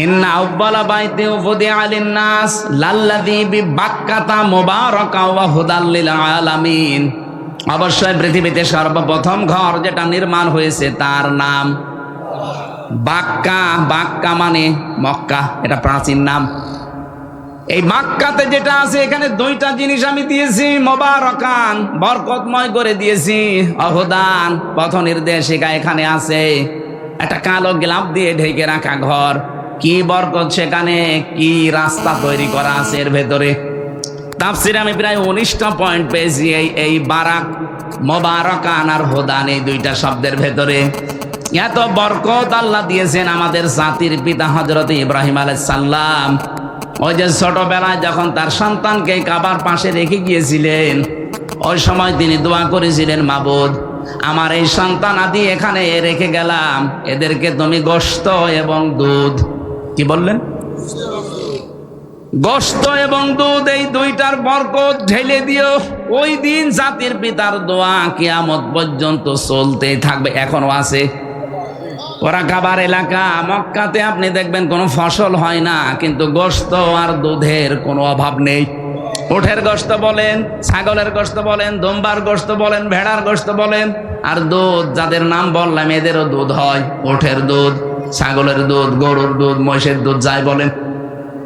ইন্না আউয়ালা বাইতি উফদিআ লিন-নাস লাল্লাযী বিবাক্কাতা মুবারাকা ওয়া হুদাল লিল আলামিন। অবশ্যই পৃথিবীতে সর্বপ্রথম ঘর যেটা নির্মাণ হয়েছে তার নাম বাক্কা। বাক্কা মানে মক্কা, এটা প্রাচীন নাম। এই মক্কাতে যেটা আছে, এখানে দুইটা জিনিস আমি দিয়েছি, মুবারাকান, বরকতময় করে দিয়েছি, অহুদান, পথ নির্দেশিকা এখানে আছে। একটা কালো গ্লাভ দিয়ে ঢেকে রাখা ঘর, কি বরকত সেখানে, কি রাস্তা তৈরি করা আছে এর ভেতরে। তাফসিরে আমি প্রায় 19টা পয়েন্ট পেয়েছি এই বারাক, মুবারাকান আর হুদান, এই দুইটা শব্দের ভেতরে। এত বরকত আল্লাহ দিয়েছেন আমাদের জাতির পিতা হযরত ইব্রাহিম আলাইহিস সালাম। ওই যে ছোটবেলায় যখন তার সন্তানকে কাবার পাশে রেখে গিয়েছিলেন, ওই সময় তিনি দোয়া করেছিলেন, মাবুদ, আমার এই সন্তান আদি এখানে রেখে গেলাম, এদেরকে তুমি গোশত এবং দুধ, কি বললেন? গোশত এবং দুধ, এই দুইটার বরকত ঢেলে দিও। ওই দিন জাতির পিতার দোয়া কিয়ামত পর্যন্ত চলতেই থাকবে, এখনো আছে। ওরা কাবার এলাকা, মক্কাতে আপনি দেখবেন কোনো ফসল হয় না, কিন্তু গোশত আর দুধের কোনো অভাব নেই। উটের গোশত বলেন, ছাগলের গোশত বলেন, দুম্বার গোশত বলেন, ভেড়ার গোশত বলেন, আর দুধ যাদের নাম বললাম এদেরও দুধ হয়। উটের দুধ, ছাগলের দুধ, গরুর দুধ, মহিষের দুধ, যাই বলেন।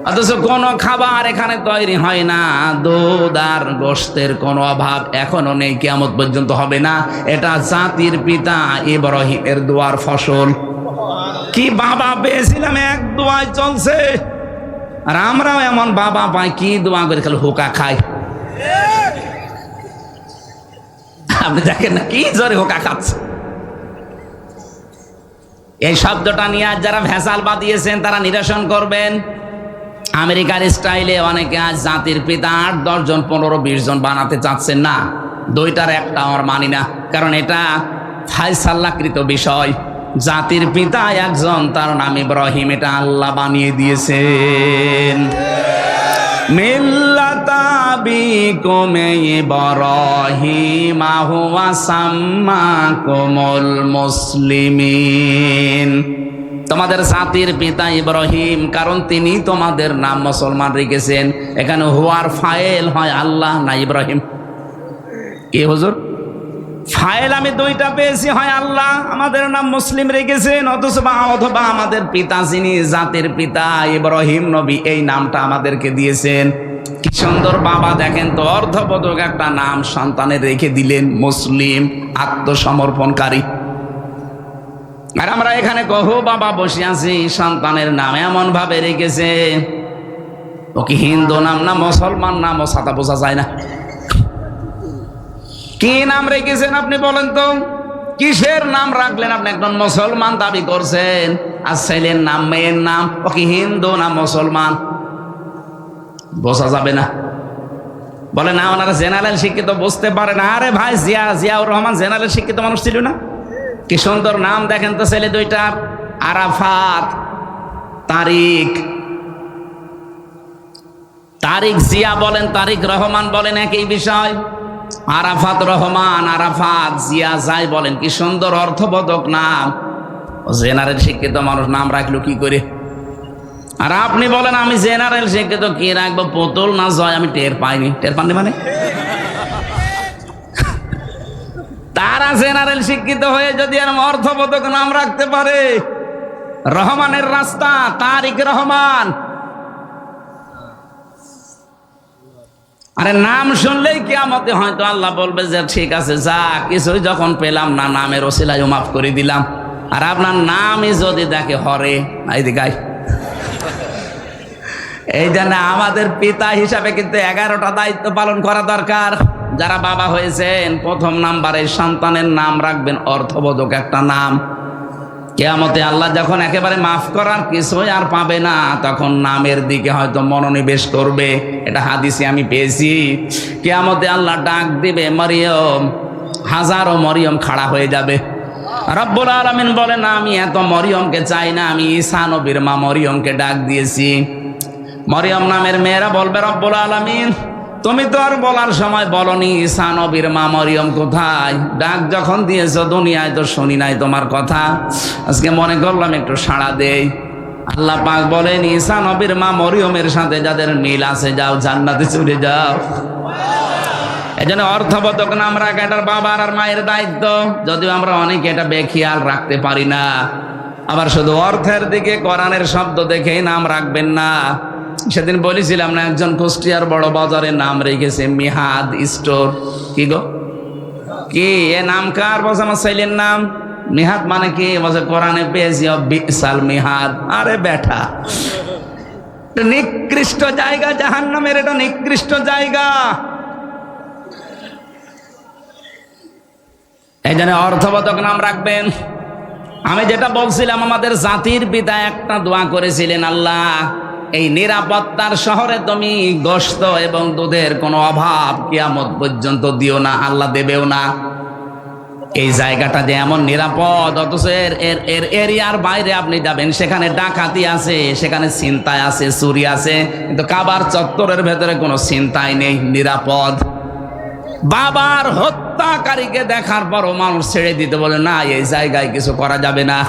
অথচ কোনো খাবার এখানে তৈরি হয় না, দুধ আর গোশতের কোনো অভাব এখনো নেই, কিয়ামত পর্যন্ত হবে না। এটা জাতির পিতা ইব্রাহিমের দোয়ার ফসল। কি বাবা পেয়েছিলাম, এক দোয়ায় চলছে। আর আমরাও এমন বাবা পাই, কি দোয়া করে খালি হোকা খাই। আপনি দেখেন না কি জোরে হোকা খাচ্ছে। এই শব্দটা নিয়ে আজ যারা ভেসাল বাদিয়েছেন তারা নিরসন করবেন। আমেরিকার স্টাইলে অনেকে আজ জাতির পিতা 8-10 জন 15-20 জন বানাতে চাচ্ছেন না। দুইটার একটা আমার মানি না, কারণ এটা ফায়সাল্লাকৃত বিষয়। জাতির পিতা একজন, তার নাম ইব্রাহিম, এটা আল্লাহ বানিয়ে দিয়েছেন। মিল্লাতা বিকুম ইব্রাহিম হুয়া সাম্মাকুমুল মুসলিমিন। তোমাদের জাতির পিতা ইব্রাহিম, কারণ তিনি তোমাদের নাম মুসলমান রেখেছেন। এখানে হুয়ার ফাইল হয় আল্লাহ না ইব্রাহিম। কি হুজুর, ফাইল আমি দুইটা পেয়েছি, হয় আল্লাহ আমাদের নাম মুসলিম রেখেছেন, অথবা আমাদের পিতা যিনি জাতির পিতা ইব্রাহিম নবী, এই নামটা আমাদেরকে দিয়েছেন। কি সুন্দর বাবা, দেখেন তো, অর্ধবোধক একটা নাম সন্তানের রেখে দিলেন, মুসলিম, আত্মসমর্পণকারী। আর আমরা এখানে কহু বাবা বসে আছি, সন্তানের নাম এমন ভাবে রেখেছে, ও কি হিন্দু নাম না মুসলমান নাম, ও ছাতা বোঝা যায় না। কি নাম রেখেছেন আপনি বলেন তো? কিসের নাম রাখলেন আপনি? একজন মুসলমান দাবি করছেন, আর ছেলের নাম মেয়ের নাম, ও কি হিন্দু না মুসলমান বোঝা যাবে না। বলে না ওনারা জেনারেল শিক্ষিত, বুঝতে পারে না। আরে ভাই, জিয়াউর রহমান জেনারেল শিক্ষিত মানুষ ছিল না? কি সুন্দর নাম দেখেন তো ছেলে দুইটার, আরাফাত, তারিক। তারিক জিয়া বলেন, তারিক রহমান বলেন, একই বিষয়। আরাফাত রহমান, আরাফাত জিয়া যাই বলেন, কি সুন্দর অর্থবোধক নাম। জেনারেল শিক্ষিত মানুষ নাম রাখলো কি করে? আর আপনি বলেন আমি জেনারেল শিক্ষিত, কি রাখবো, পুতুল না জয়? আমি টের পাইনি। টের পাননি মানে? তারা জেনারেল শিক্ষিত হয়ে যদি এরকম অর্থবোধক নাম রাখতে পারে, রহমানের রাস্তা, তারিক রহমান। আরে নাম শুনলেই কিয়ামতে হয়তো আল্লাহ বলবে যে ঠিক আছে, যা কিছুই যখন পেলাম না, নামের ওসিলায় মাফ করে দিলাম। আর আপনার নামই যদি দেখে হরে, এইদিকে এই জন্য আমাদের পিতা হিসাবে কিন্তু 11টা দায়িত্ব পালন করা দরকার। যারা বাবা হয়েছেন, প্রথম নাম্বারে সন্তানের নাম রাখবেন অর্থবোধক একটা নাম। কিয়ামতে আল্লাহ যখন একেবারে মাফ করার কিছুই আর পাবে না, তখন নামের দিকে হয়তো মনোনিবেশ করবে। এটা হাদিসে আমি পেয়েছি। কিয়ামতে আল্লাহ ডাক দিবে মরিয়ম, হাজারো মরিয়ম খাড়া হয়ে যাবে। রব্বুল আলামিন বলেন, আমি এত মরিয়মকে চাই না, আমি ঈসা নবীর মা মরিয়মকে ডাক দিয়েছি। মরিয়ম নামের মেয়েরা বলবে, রব্বুল আলামিন তুমি তো আর বলার সময় বলনি ঈসা নবীর মা মরিয়ম কোথায়? ডাক যখন দিয়েছো দুনিয়ায় তো শুনি নাই তোমার কথা, আজকে মনে করলাম একটু সাড়া দেই। আল্লাহ পাক বলেন, ঈসা নবীর মা মরিয়মের সাথে যাদের মিল আছে, যাও জান্নাতে চলে যাও। এই জন্য অর্থবোধক নাম রাখা এটার বাবার আর মায়ের দায়িত্ব। যদিও আমরা অনেকে এটা বেখেয়াল রাখতে পারি না। আবার শুধু অর্থের দিকে কোরআনের শব্দ দেখেই নাম রাখবেন না। সেদিন বলেছিলাম না, একজন কুষ্টিয়ার বড় বাজারে নাম রেখেছে মিহাদ স্টোর। কি গো, কি এ নাম কার? বলছে আমার ছেলের নাম। মিহাদ মানে কি? বলছে কোরআনে পেয়েছি বিসাল মিহাদ। আরে বেটা, নিকৃষ্ট জায়গা, জাহান্নামের এটা নিকৃষ্ট জায়গা। এই জন্য অর্থবোধক নাম রাখবেন। আমি যেটা বলছিলাম, আমাদের জাতির পিতা একটা দোয়া করেছিলেন, আল্লাহ এই নিরাপত্তার শহরে তুমি গোশত এবং দুধের কোনো অভাব কিয়ামত পর্যন্ত দিও না। আল্লাহ দেবেও না। এই জায়গাটা যে এমন নিরাপদ, অথচ এর এরিয়ার বাইরে আপনি যাবেন, সেখানে ডাকাতি আছে, সেখানে ছিনতাই আছে, চুরি আছে, কিন্তু কাবার চত্বরের ভেতরে কোনো ছিনতাই নেই, নিরাপদ। বাবার হত্যাকারীকে দেখার পরও মানুষ ছেড়ে দিতে বলে না, এই জায়গায় কিছু করা যাবে না।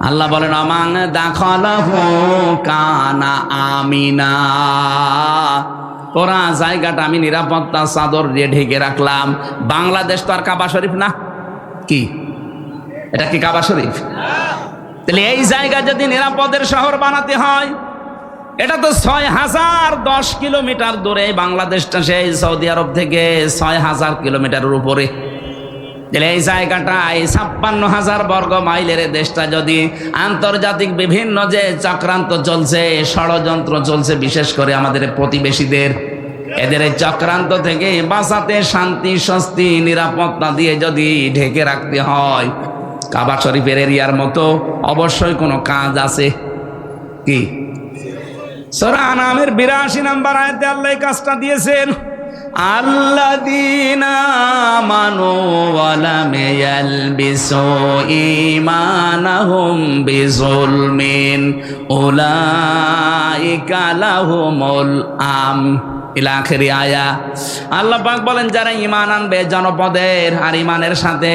আল্লাহ বলেন, আমান দাখালাহু কানা আমিনা। পুরা জায়গাটা আমি নিরাপত্তা চাদর দিয়ে ঢেকে রাখলাম। বাংলাদেশ তো আর কাবা শরীফ না, কি এটা কি কাবা শরীফ? তাহলে এই জায়গা যদি নিরাপদের শহর বানাতে হয়, এটা তো 6010 কিলোমিটার দূরে, বাংলাদেশটা সেই সৌদি আরব থেকে 6000 কিলোমিটারের উপরে। এই জায়গাটা এই 56,000 বর্গ মাইলের দেশটা যদি আন্তর্জাতিক বিভিন্ন যে চক্রান্ত চলছে, ষড়যন্ত্র চলছে, বিশেষ করে আমাদের প্রতিবেশীদের, এদের এই চক্রান্ত থেকে বাঁচাতে শান্তি, স্বস্তি, নিরাপত্তা দিয়ে যদি ঢেকে রাখতে হয়, কাবা শরীফের এরিয়ার মতো অবশ্যই কোনো কাজ আছে। কি সূরা আনামের 82 নম্বর আয়াতে আল্লাহ এই কাজটা দিয়েছেন, আল্লাযীনা আমানু ওয়া লাম ইয়ালবিসু ঈমানাহুম বিযুলমিন উলাইকা লাহুমুল আমন ইলা আখিরি আয়া। আল্লাহ পাক বলেন যারা ঈমান আনবে জনপদের, আর ঈমানের সাথে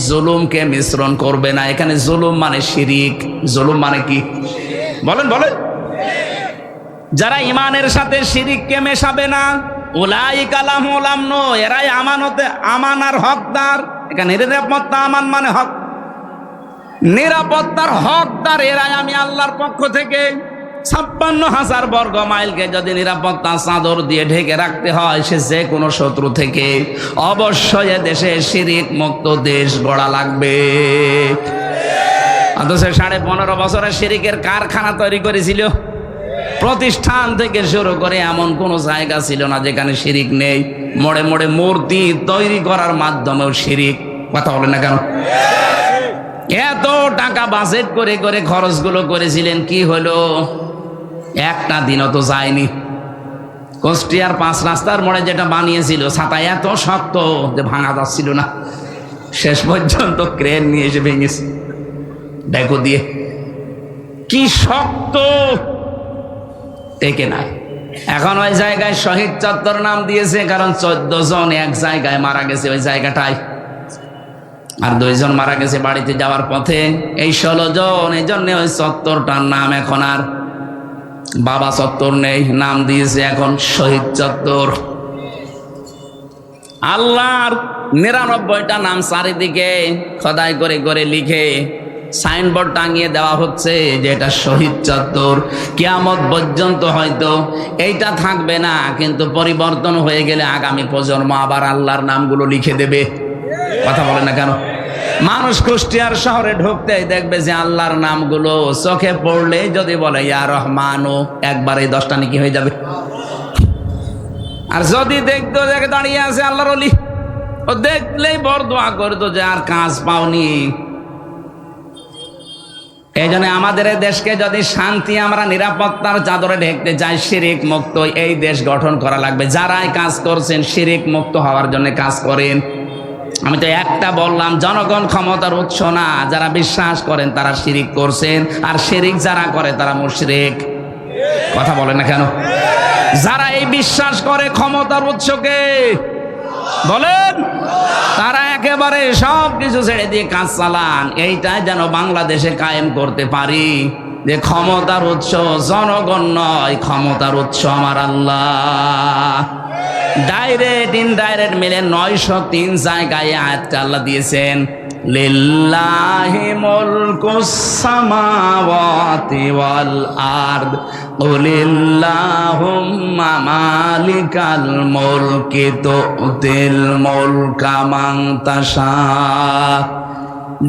জুলুমকে মিশ্রণ করবে না। এখানে জুলুম মানে শিরিক। জুলুম মানে কি বলেন বলেন? যারা ঈমানের সাথে শিরিককে মেশাবে না, উলাইকা লাহুমুল আমন, এরাই আমানতে, আমানার হকদার। এখানে নিরাপত্তা, আমান মানে হক, নিরাপত্তার হকদার এরাই আমি আল্লাহর পক্ষ থেকে। 56,000 বর্গ মাইলকে যদি নিরাপত্তা চাদর দিয়ে ঢেকে রাখতে হয়, সে যে কোনো শত্রু থেকে, অবশ্যই দেশে শিরিক মুক্ত দেশ গড়া লাগবে। অথচ 15.5 বছরে শিরিকের কারখানা তৈরি করেছিল। প্রতিষ্ঠান থেকে শুরু করে এমন কোনো জায়গা ছিল না যেখানে শিরিক নেই। মোড়ে মোড়ে মূর্তি তৈরি করার মাধ্যমেও শিরিক। কথা বলেন না কেন? এত টাকা বাজেট করে করে খরচগুলো করেছিলেন, কি হলো? একটা দিনও তো যায়নি। কুষ্টিয়ার 5 রাস্তার মোড়ে যেটা বানিয়েছিল, ছাতা এত শক্ত যে ভাঙা যাচ্ছিল না, শেষ পর্যন্ত ক্রেন নিয়ে এসে ভেঙেছে ডেকো দিয়ে। কি শক্ত, টেকে না। এখন ওই জায়গায় শহীদ চত্বর নাম দিয়েছে, কারণ 14 জন এক জায়গায় মারা গেছে ওই জায়গাটায়, আর 2 জন মারা গেছে বাড়িতে যাওয়ার পথে। এই 16 জন, এই জন্য ওই চত্বরটার নাম এখন আর বাবা চত্বর নেই, নাম দিয়েছে এখন শহীদ চত্বর। আল্লাহর 99টা নাম চারিদিকে খোদাই করে করে লিখে সাইনবোর্ড টাঙিয়ে দেওয়া হচ্ছে যে এটা শহীদ চত্বর। কিয়ামত পর্যন্ত হয়তো এইটা থাকবে না, কিন্তু পরিবর্তন হয়ে গেলে আগামী প্রজন্ম আবার আল্লাহর নামগুলো লিখে দেবে। কথা বলে না কেন? মানুষ কুষ্টিয়ার শহরে ঢুকতেই দেখবে যে আল্লাহর নামগুলো চোখে পড়লে যদি বলে ইয়া রহমানও, একবারে 10টা নাকি হয়ে যাবে। আর যদি দেখতো যে দাঁড়িয়ে আছে আল্লাহর ওলি, ও দেখলেই বড় দোয়া করতো যে আর কাজ পাওনি। এই জন্য আমাদের এই দেশকে যদি শান্তি, আমরা নিরাপত্তার চাদরে ঢেকতে চাই, শিরিক মুক্ত এই দেশ গঠন করা লাগবে। যারাই কাজ করছেন শিরিক মুক্ত হওয়ার জন্য কাজ করেন। আমি তো একটা বললাম, জনগণ ক্ষমতার উৎস না। যারা বিশ্বাস করেন তারা শিরিক করছেন, আর শিরিক যারা করে তারা মুশরিক। কথা বলেন না কেন? যারা এই বিশ্বাস করে ক্ষমতার উৎসকে বলেন, তারা একেবারে সব কিছু ছেড়ে দিয়ে কাজ চালান। এইটাই যেন বাংলাদেশে কায়েম করতে পারি যে ক্ষমতার উৎস জনগণ নয়, ক্ষমতার উৎস আমার আল্লাহ। ডাইরেক্ট ইনডাইরেক্ট মিলে 903 জায়গায় আয়াতটা আল্লাহ দিয়েছেন, লিল্লাহি মুলকুস সামাওয়াতি ওয়াল আরদ কুলিল্লাহুম্মা মালিকাল মুলকি তুতিল মুলকা মান তাশা।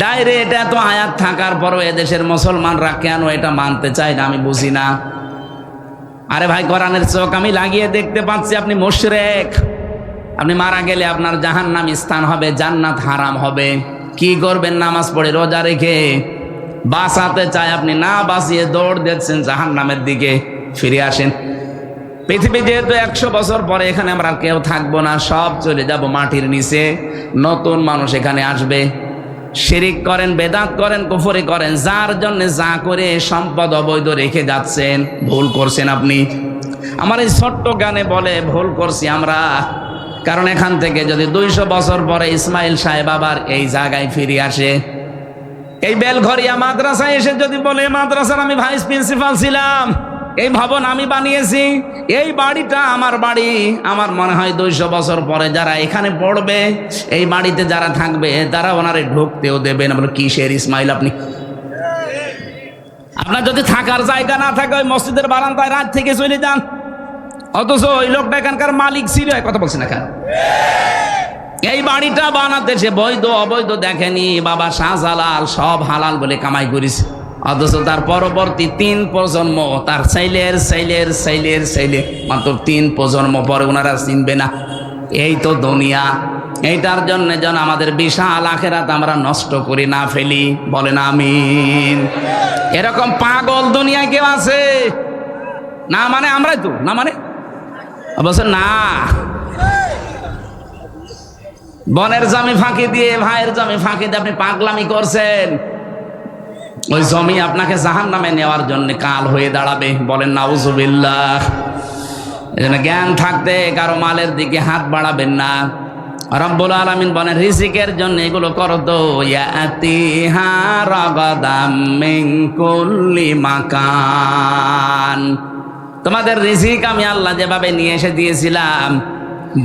ডাইরেক্ট এত আয়াত থাকার পরও এদেশের মুসলমানরা কেন এটা মানতে চায় না আমি বুঝি না। আরে ভাই, কোরআনের চোখ আমি লাগিয়ে দেখতে পাচ্ছি আপনি মুশরিক। আপনি মারা গেলে আপনার জাহান্নামী স্থান হবে, জান্নাত হারাম হবে। কি করবেন? নামাজ পড়ে রোজা রেখে বাঁচাতে চায়, আপনি না বাঁচিয়ে দৌড় দিচ্ছেন জাহান্নামের দিকে। ফিরে আসেন। পৃথিবী যেহেতু 100 বছর পরে এখানে আমরা কেউ থাকবো না, সব চলে যাব মাটির নিচে। নতুন মানুষ এখানে আসবে। শিরিক করেন, বেদাত করেন, কুফরি করেন, যার জন্য যা করে সম্পদ অবৈধ রেখে যাচ্ছেন, ভুল করছেন আপনি। আমার এই ছোট্ট গানে বলে ভুল করছি আমরা, কারণ এখান থেকে যদি 200 বছর পরে ইসমাইল সাহেব আবার এই জায়গায় ফিরে আসে, এই বেলঘরিয়া মাদ্রাসায় এসে যদি বলে মাদ্রাসার আমি ভাইস প্রিন্সিপাল ছিলাম, এই ভবন আমি বানিয়েছি, এই বাড়িটা আমার বাড়ি, আমার মনে হয় 200 বছর পরে যারা এখানে পড়বে, এই বাড়িতে যারা থাকবে, তারা ওনারে ঢুকতেও দেবে না। বলে কিসের ইসমাইল আপনি? আপনার যদি থাকার জায়গা না থাকে ওই মসজিদের বারান্দায় রাত থেকে চলে যান, অথচ ওই লোকটা এখানকার মালিক ছিল। কথা বলছি না কেন? এই বাড়িটা বানাতে সে বৈধ অবৈধ দেখেনি, বাবা শাহজালাল সব হালাল বলে কামাই করেছে, অথচ তার পরবর্তী 3 প্রজন্ম, তার ছেলের ছেলের ছেলের ছেলে, মাত্র 3 প্রজন্ম পরে ওনারা চিনবে না। এই তো দুনিয়া। এইটার জন্য যেন আমাদের বিশাল আখেরাত আমরা নষ্ট করি না ফেলি, বলেন আমিন। এরকম পাগল দুনিয়ায় কেউ আছে না? মানে আমরাই তো না, মানে অবশ্য না। বোনের জমি ফাঁকি দিয়ে, ভাইয়ের জমি ফাঁকি দিয়ে আপনি পাগলামি করছেন, ওই জমি আপনাকে জাহান্নামে নেওয়ার জন্য কাল হয়ে দাঁড়াবে, বলেন নাউজুবিল্লাহ। এজন্য জ্ঞান থাকতে কারো মালের দিকে হাত বাড়াবেন না। রব্বুল আলামিন বলেন রিজিকের জন্য এগুলো করো তো, ইয়াতিহা রাগাদাম মিন কুল্লি মাকান। তোমাদের রিজিক আমি আল্লাহ যেভাবে নিয়ে এসে দিয়েছিলাম,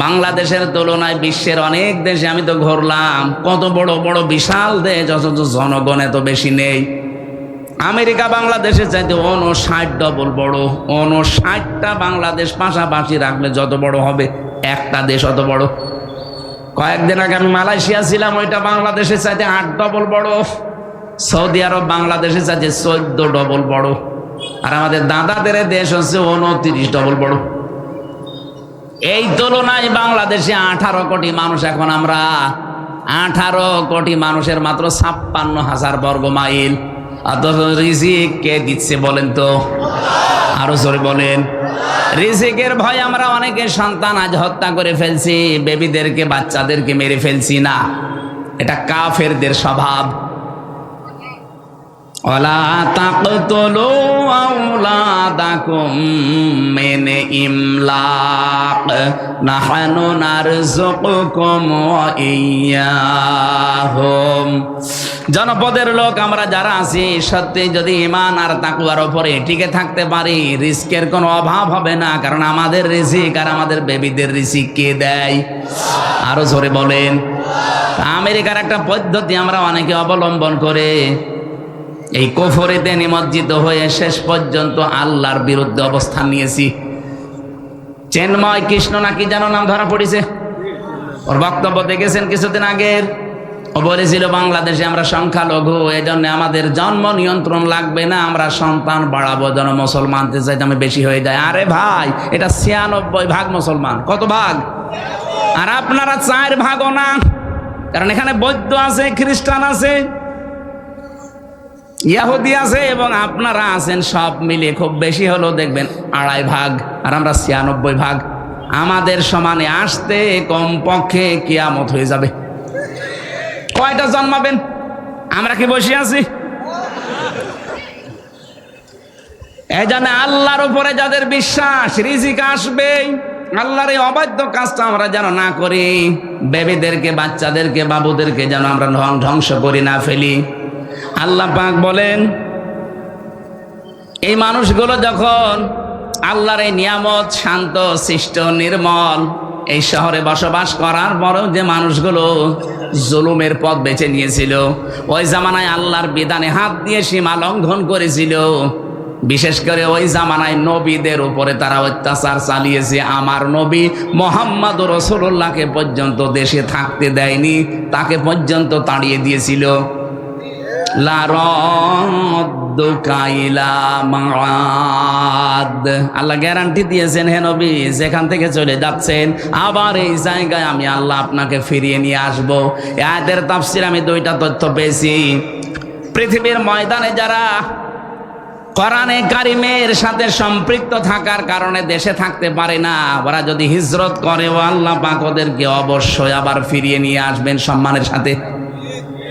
বাংলাদেশের তুলনায় বিশ্বের অনেক দেশে আমি তো ঘুরলাম, কত বড় বড় বিশাল দেশ, অথচ জনগণ এত বেশি নেই। আমেরিকা বাংলাদেশের চাইতে 59 ডবল বড়। 59টা বাংলাদেশ পাশাপাশি রাখলে যত বড় হবে একটা দেশ অত বড়। কয়েকদিন আগে আমি মালয়েশিয়া ছিলাম, ওইটা বাংলাদেশের চাইতে 8 ডবল বড়। সৌদি আরব বাংলাদেশের চাইতে 14 ডবল বড়। আর আমাদের দাদাদের দেশ হচ্ছে 29 ডবল বড়। এই তুলনায় বাংলাদেশে 18 কোটি মানুষ। এখন আমরা 18 কোটি মানুষের মাত্র 56,000 বর্গ মাইল। অথচ রিজিক কে দিচ্ছে বলেন তো? আরো জোরে বলেন। রিজিকের ভয় আমরা অনেকে সন্তান আজ হত্যা করে ফেলছি, বেবিদেরকে বাচ্চাদেরকে মেরে ফেলছি না, এটা কাফেরদের স্বভাব। ওয়ালা তাকতুলু আওলাদাকুম মিন ইমলাক নাহনু নারযুকুকুম ওয়া ইয়্যাহুম। জনপদের লোক আমরা যারা আছি, সত্যি যদি ঈমান আর তাকওয়ার উপরে টিকে থাকতে পারি, রিজিকের কোনো অভাব হবে না। কারণ আমাদের রিজিক আর আমাদের বেবিদের রিজিক কে দেয়? আরো জোরে বলেন। আমেরিকার একটা পদ্ধতি আমরা অনেকে অবলম্বন করে এই কুফরিতে নিমজ্জিত হয়ে শেষ পর্যন্ত আল্লাহর বিরুদ্ধে অবস্থান নিয়েছি। চেন্ময় কৃষ্ণ নাকি যেন নাম ধরা পড়েছে, ওর বক্তব্য দেখেছেন কিছুদিন আগের। ও বলেছিল বাংলাদেশে আমরা সংখ্যালঘু, এই জন্য আমাদের জন্ম নিয়ন্ত্রণ লাগবে না, আমরা সন্তান বাড়াবো যেন মুসলমানদের চাইতে আমি বেশি হয়ে যায়। আরে ভাই, এটা 96% মুসলমান। কত ভাগ? আর আপনারা 4 ভাগও না, কারণ এখানে বৌদ্ধ আছে, খ্রিস্টান আছে, ইহুদি আছে এবং আপনারা আছেন, সব মিলে খুব বেশি হলেও দেখবেন 2.5 ভাগ, আর আমরা 96 ভাগ। আমাদের সমানে আসতে কমপক্ষে কিয়ামত হয়ে যাবে। কয়টা জন্মাবেন? আমরা কি বসে আছি? এই জন্য আল্লাহর উপরে যাদের বিশ্বাস, রিজিক আসবেই। আল্লাহর এই অবাধ্য কাজটা আমরা যেন না করি, বেবিদেরকে, বাচ্চাদেরকে, বাবুদেরকে যেন আমরা ধ্বংস করি না ফেলি। আল্লাহ পাক বলেন এই মানুষগুলো যখন আল্লাহর এই নিয়ামত, শান্ত শিষ্ট নির্মল এই শহরে বসবাস করার পরেও যে মানুষগুলো জুলুমের পথ বেছে নিয়েছিল, ওই জামানায় আল্লাহর বিধানে হাত দিয়ে সীমা লঙ্ঘন করেছিল, বিশেষ করে ওই জামানায় নবীদের উপরে তারা অত্যাচার চালিয়েছে। আমার নবী মুহাম্মদ রাসূলুল্লাহকে পর্যন্ত দেশে থাকতে দেয়নি, তাকে পর্যন্ত তাড়িয়ে দিয়েছিল। আল্লাহ গ্যারান্টি দিয়েছেন, হে নবী যেখান থেকে চলে যাচ্ছেন আবার এই জায়গায় আমি আল্লাহ আপনাকে ফিরিয়ে নিয়ে আসবো। আয়াতের তাফসীর আমি 2টা তথ্য পেয়েছি। পৃথিবীর ময়দানে যারা কোরআনে কারিমের সাথে সম্পৃক্ত থাকার কারণে দেশে থাকতে পারে না, ওরা যদি হিজরত করে, ও আল্লাহ পাক ওদেরকে অবশ্যই আবার ফিরিয়ে নিয়ে আসবেন সম্মানের সাথে।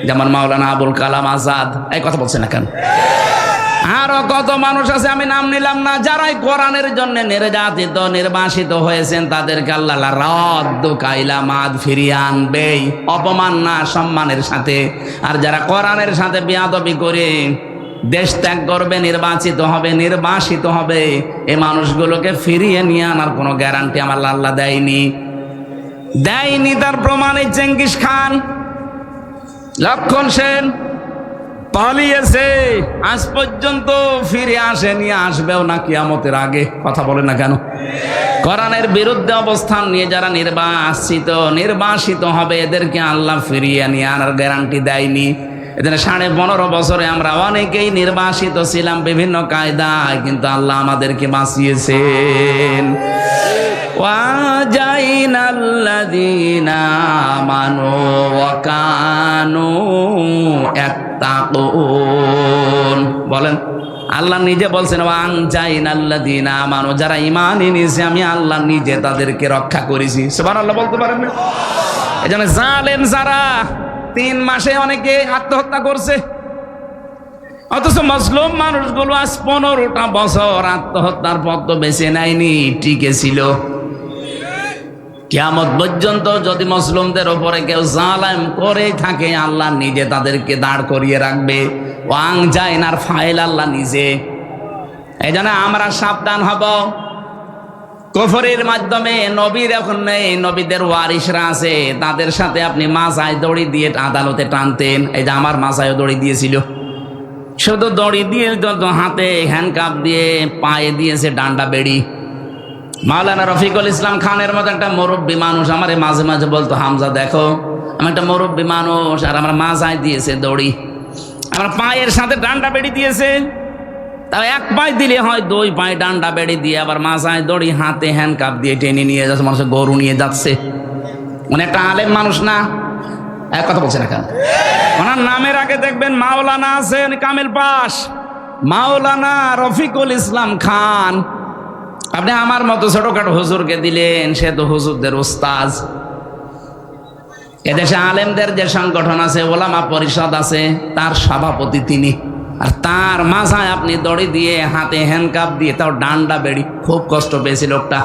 যেমন মাওলানা আবুল কালাম আজাদ, এই কথা বলছে না কেন? আরো কত মানুষ আছে, আমি নাম নিলাম না, যারাই কোরআনের জন্য নির্যাতিত, নির্বাসিত হয়েছেন, তাদেরকে আল্লাহ রাদ্দু কাইলা মাদ ফিরিয়ে আনবেই, অপমান না, সম্মানের সাথে। আর যারা কোরআনের সাথে বেয়াদবি করে দেশ ত্যাগ করবে, নির্বাচিত হবে, নির্বাসিত হবে, এই মানুষগুলোকে ফিরিয়ে নিয়ে আনার কোনো গ্যারান্টি আমার আল্লাহ দেয়নি। তার প্রমাণে চেঙ্গিস খান, লক্ষণ সেন, পালিয়েছে, আজ পর্যন্ত ফিরে আসেনি, আসবেও না কিয়ামতের আগে। কথা বলে না কেন? কোরআনের বিরুদ্ধে অবস্থান নিয়ে যারা নির্বাসিত হবে এদেরকে আল্লাহ ফিরিয়ে নিয়ে আনার গ্যারান্টি দেয়নি। এদের 15.5 বছরে আমরা অনেকেই নির্বাসিত ছিলাম বিভিন্ন কায়দায়, কিন্তু আল্লাহ আমাদেরকে বাঁচিয়েছেন। ওয়াজাইনাল্লাযীনা আমানু ওয়া কানু ইয়াত্তাকুন। বলেন, আল্লাহ নিজে বলছেন ওয়াজাইনাল্লাযীনা আমানু, যারা ঈমান এনেছে আমি আল্লাহ নিজে তাদেরকে রক্ষা করেছি। সুবহানাল্লাহ বলতে পারেন না? এজন্য জালেম যারা 3 মাসে অনেকে আত্মহত্যা করছে, অথচ মুসলিম মানুষগুলো আজ 15টা বছর আত্মহত্যার পথ তো বেছে নেয়নি, টিকে ছিল। কিয়ামত পর্যন্ত যদি মুসলিমদের উপরে কেউ জালেম করে থাকে আল্লাহ নিজে তাদেরকে দাঁড় করিয়ে রাখবে। ওয়াংজাইনার ফাইল আল্লাহ নিজে। এই জন্য আমরা সাবধান হব। কুফরের মাধ্যমে নবীর এখন নেই, নবীদের ওয়ারিসরা আছে, তাদের সাথে আপনি মাথায় দড়ি দিয়ে আদালতে টানতেন। এই যে আমার মাথায় দড়ি দিয়েছিল, শুধু দড়ি দিয়ে হাতে হ্যান্ডকাপ দিয়ে পায়ে দিয়েছে ডান্ডা বেড়ি। মাওলানা রফিকুল ইসলাম খানের মতো একটা মুরব্বী মানুষ আমার মাঝে মাঝে বলতো, হামজা দেখো আমি একটা মুরব্বী মানুষ, আর আমার মাথায় দিয়েছে দড়ি, আমার পায়ের সাথে ডান্ডা বেড়ি দিয়েছে। তাও 1 পায়ে দিলে হয়, 2 পায়ে ডান্ডা বেড়ি দিয়ে আবার মাথায় দড়ি, হাতে হ্যান্ডকাপ দিয়ে টেনে নিয়ে যাচ্ছে, মানুষের গরু নিয়ে যাচ্ছে। উনি একটা আলেম মানুষ না? এক কথা বলছে না কেন? ওনার নামের আগে দেখবেন মাওলানা আছেন, কামেল পাশ, মাওলানা রফিকুল ইসলাম খান। আপনি আমার মতো ছোটখাটো হুজুরকে দিলেন, সে তো হুজুরদের উস্তাজ। এদেশে আলেমদের যে সংগঠন আছে, ওলামা পরিষদ আছে, তার সভাপতি তিনি। আর তার মাথায় আপনি দড়ি দিয়ে, হাতে হ্যান্ডকাপ দিয়ে, তাও ডান্ডা বেড়ি। খুব কষ্ট পেয়েছে লোকটা।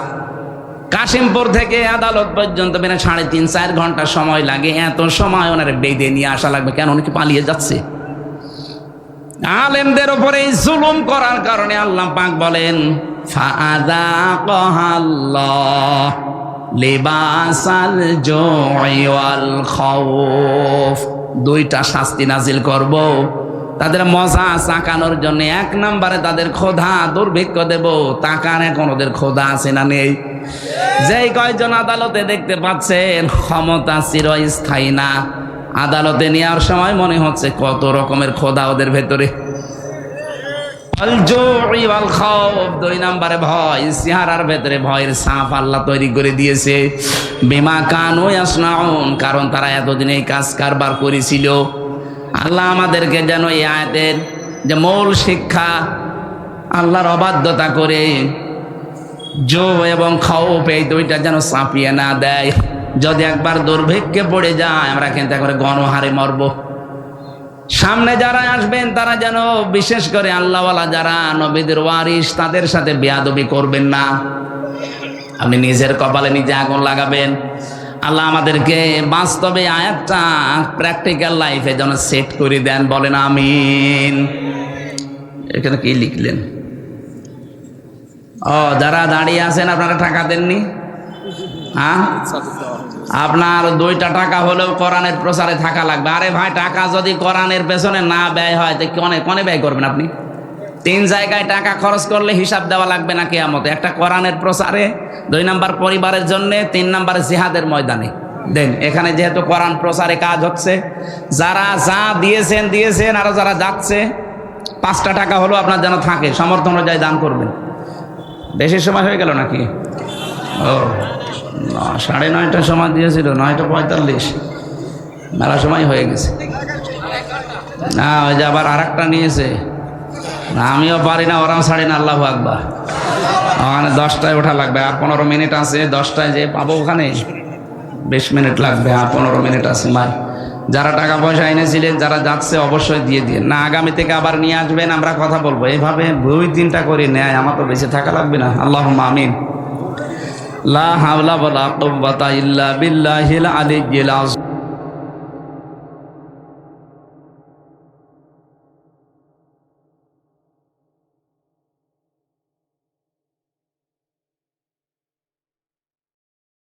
কাশিমপুর থেকে আদালত পর্যন্ত বেনা 3.5-4 ঘন্টা সময় লাগে। এত সময় ওনার বেঁধে নিয়ে আসা লাগবে কেন? উনি কি পালিয়ে যাচ্ছে? আলেমদের উপরে জুলুম করার কারণে আল্লাহ পাক বলেন ফাআযাকাল্লাহ লিবাসাল জুই ওয়াল খাউফ। 2টা শাস্তি নাজিল করব তাদের মজা চাকানোর জন্য। 1 নম্বরে তাদের ক্ষুধা দুর্ভিক্ষ দেব। তাকান এখন ওদের ক্ষুধা আছে না নেই? যেই কয়জন আদালতে দেখতে পাচ্ছেন ক্ষমতা চিরস্থায়ী না, আদালতে নেওয়ার সময় মনে হচ্ছে কত রকমের ক্ষুধা ওদের ভেতরে। 2 নম্বরে ভয়, চেহারার ভেতরে ভয়ের ছাপ আল্লাহ তৈরি করে দিয়েছে। বিমা কানু ইয়াসনাউন, কারণ তারা এতদিন এই কাজ কারবার করেছিল। আল্লাহ আমাদেরকে যেন এই আয়াতের যে মূল শিক্ষা, আল্লাহর অবাধ্যতা করে জো এবং খাউফ, এই 2টা যেন চাপিয়ে না দেয়। যদি একবার দুর্ভিক্ষে পড়ে যায় আমরা কিন্তু একবারে গণহারে মরব। সামনে যারা আসবেন তারা যেন বিশেষ করে আল্লাহওয়ালা যারা নবীদের ওয়ারিস, তাদের সাথে বেয়াদবি করবেন না। আপনি নিজের কপালে নিজে আগুন লাগাবেন। আল্লাহ আমাদেরকে বাস্তবে আয়াতটা প্র্যাকটিক্যাল লাইফে যেন সেট করে দেন, বলেন আমিন। এখানে কি লিখলেন? যারা দাঁড়িয়ে আছেন আপনারা টাকা দেননি? হ্যাঁ, আপনার 2টা টাকা হলেও কোরআনের প্রচারে থাকা লাগবে। আরে ভাই, টাকা যদি কোরআনের পেছনে না ব্যয় হয় তো কনে ব্যয় করবেন আপনি? 3 জায়গায় টাকা খরচ করলে হিসাব দেওয়া লাগবে না কিয়ামতে। একটা কোরআনের প্রচারে, 2 নম্বর পরিবারের জন্য, 3 নম্বরে জিহাদের ময়দানে দেন। এখানে যেহেতু কোরআন প্রচারে কাজ হচ্ছে, যারা যা দিয়েছেন আর যারা যাচ্ছে 5টা টাকা হলেও আপনার যেন থাকে, সামর্থ্য অনুযায়ী দান করবেন। বেশি সময় হয়ে গেল নাকি? 9:30টার সময় দিয়েছিল, 9:45, মেলা সময় হয়ে গেছে। না, ওই যে আবার আরেকটা নিয়েছে। না, আমিও পারি না, ওরাও ছাড়ি না। আল্লাহু আকবার। ওখানে 10টায় ওঠা লাগবে, আর 15 মিনিট আছে। 10টায় যে পাবো ওখানে 20 মিনিট লাগবে, আর 15 মিনিট আছে। ভাই, যারা টাকা পয়সা এনেছিলেন, যারা যাচ্ছে অবশ্যই দিয়ে দিয়ে না, আগামী থেকে আবার নিয়ে আসবেন, আমরা কথা বলবো। এইভাবে 2-3টা করে নেয়, আমার তো বেঁচে থাকা লাগবে না। আল্লাহুম্মা আমিন। লা হাওলা ওয়ালা কুওয়াতা ইল্লা বিল্লাহিল আলিয়্যিল আযীম।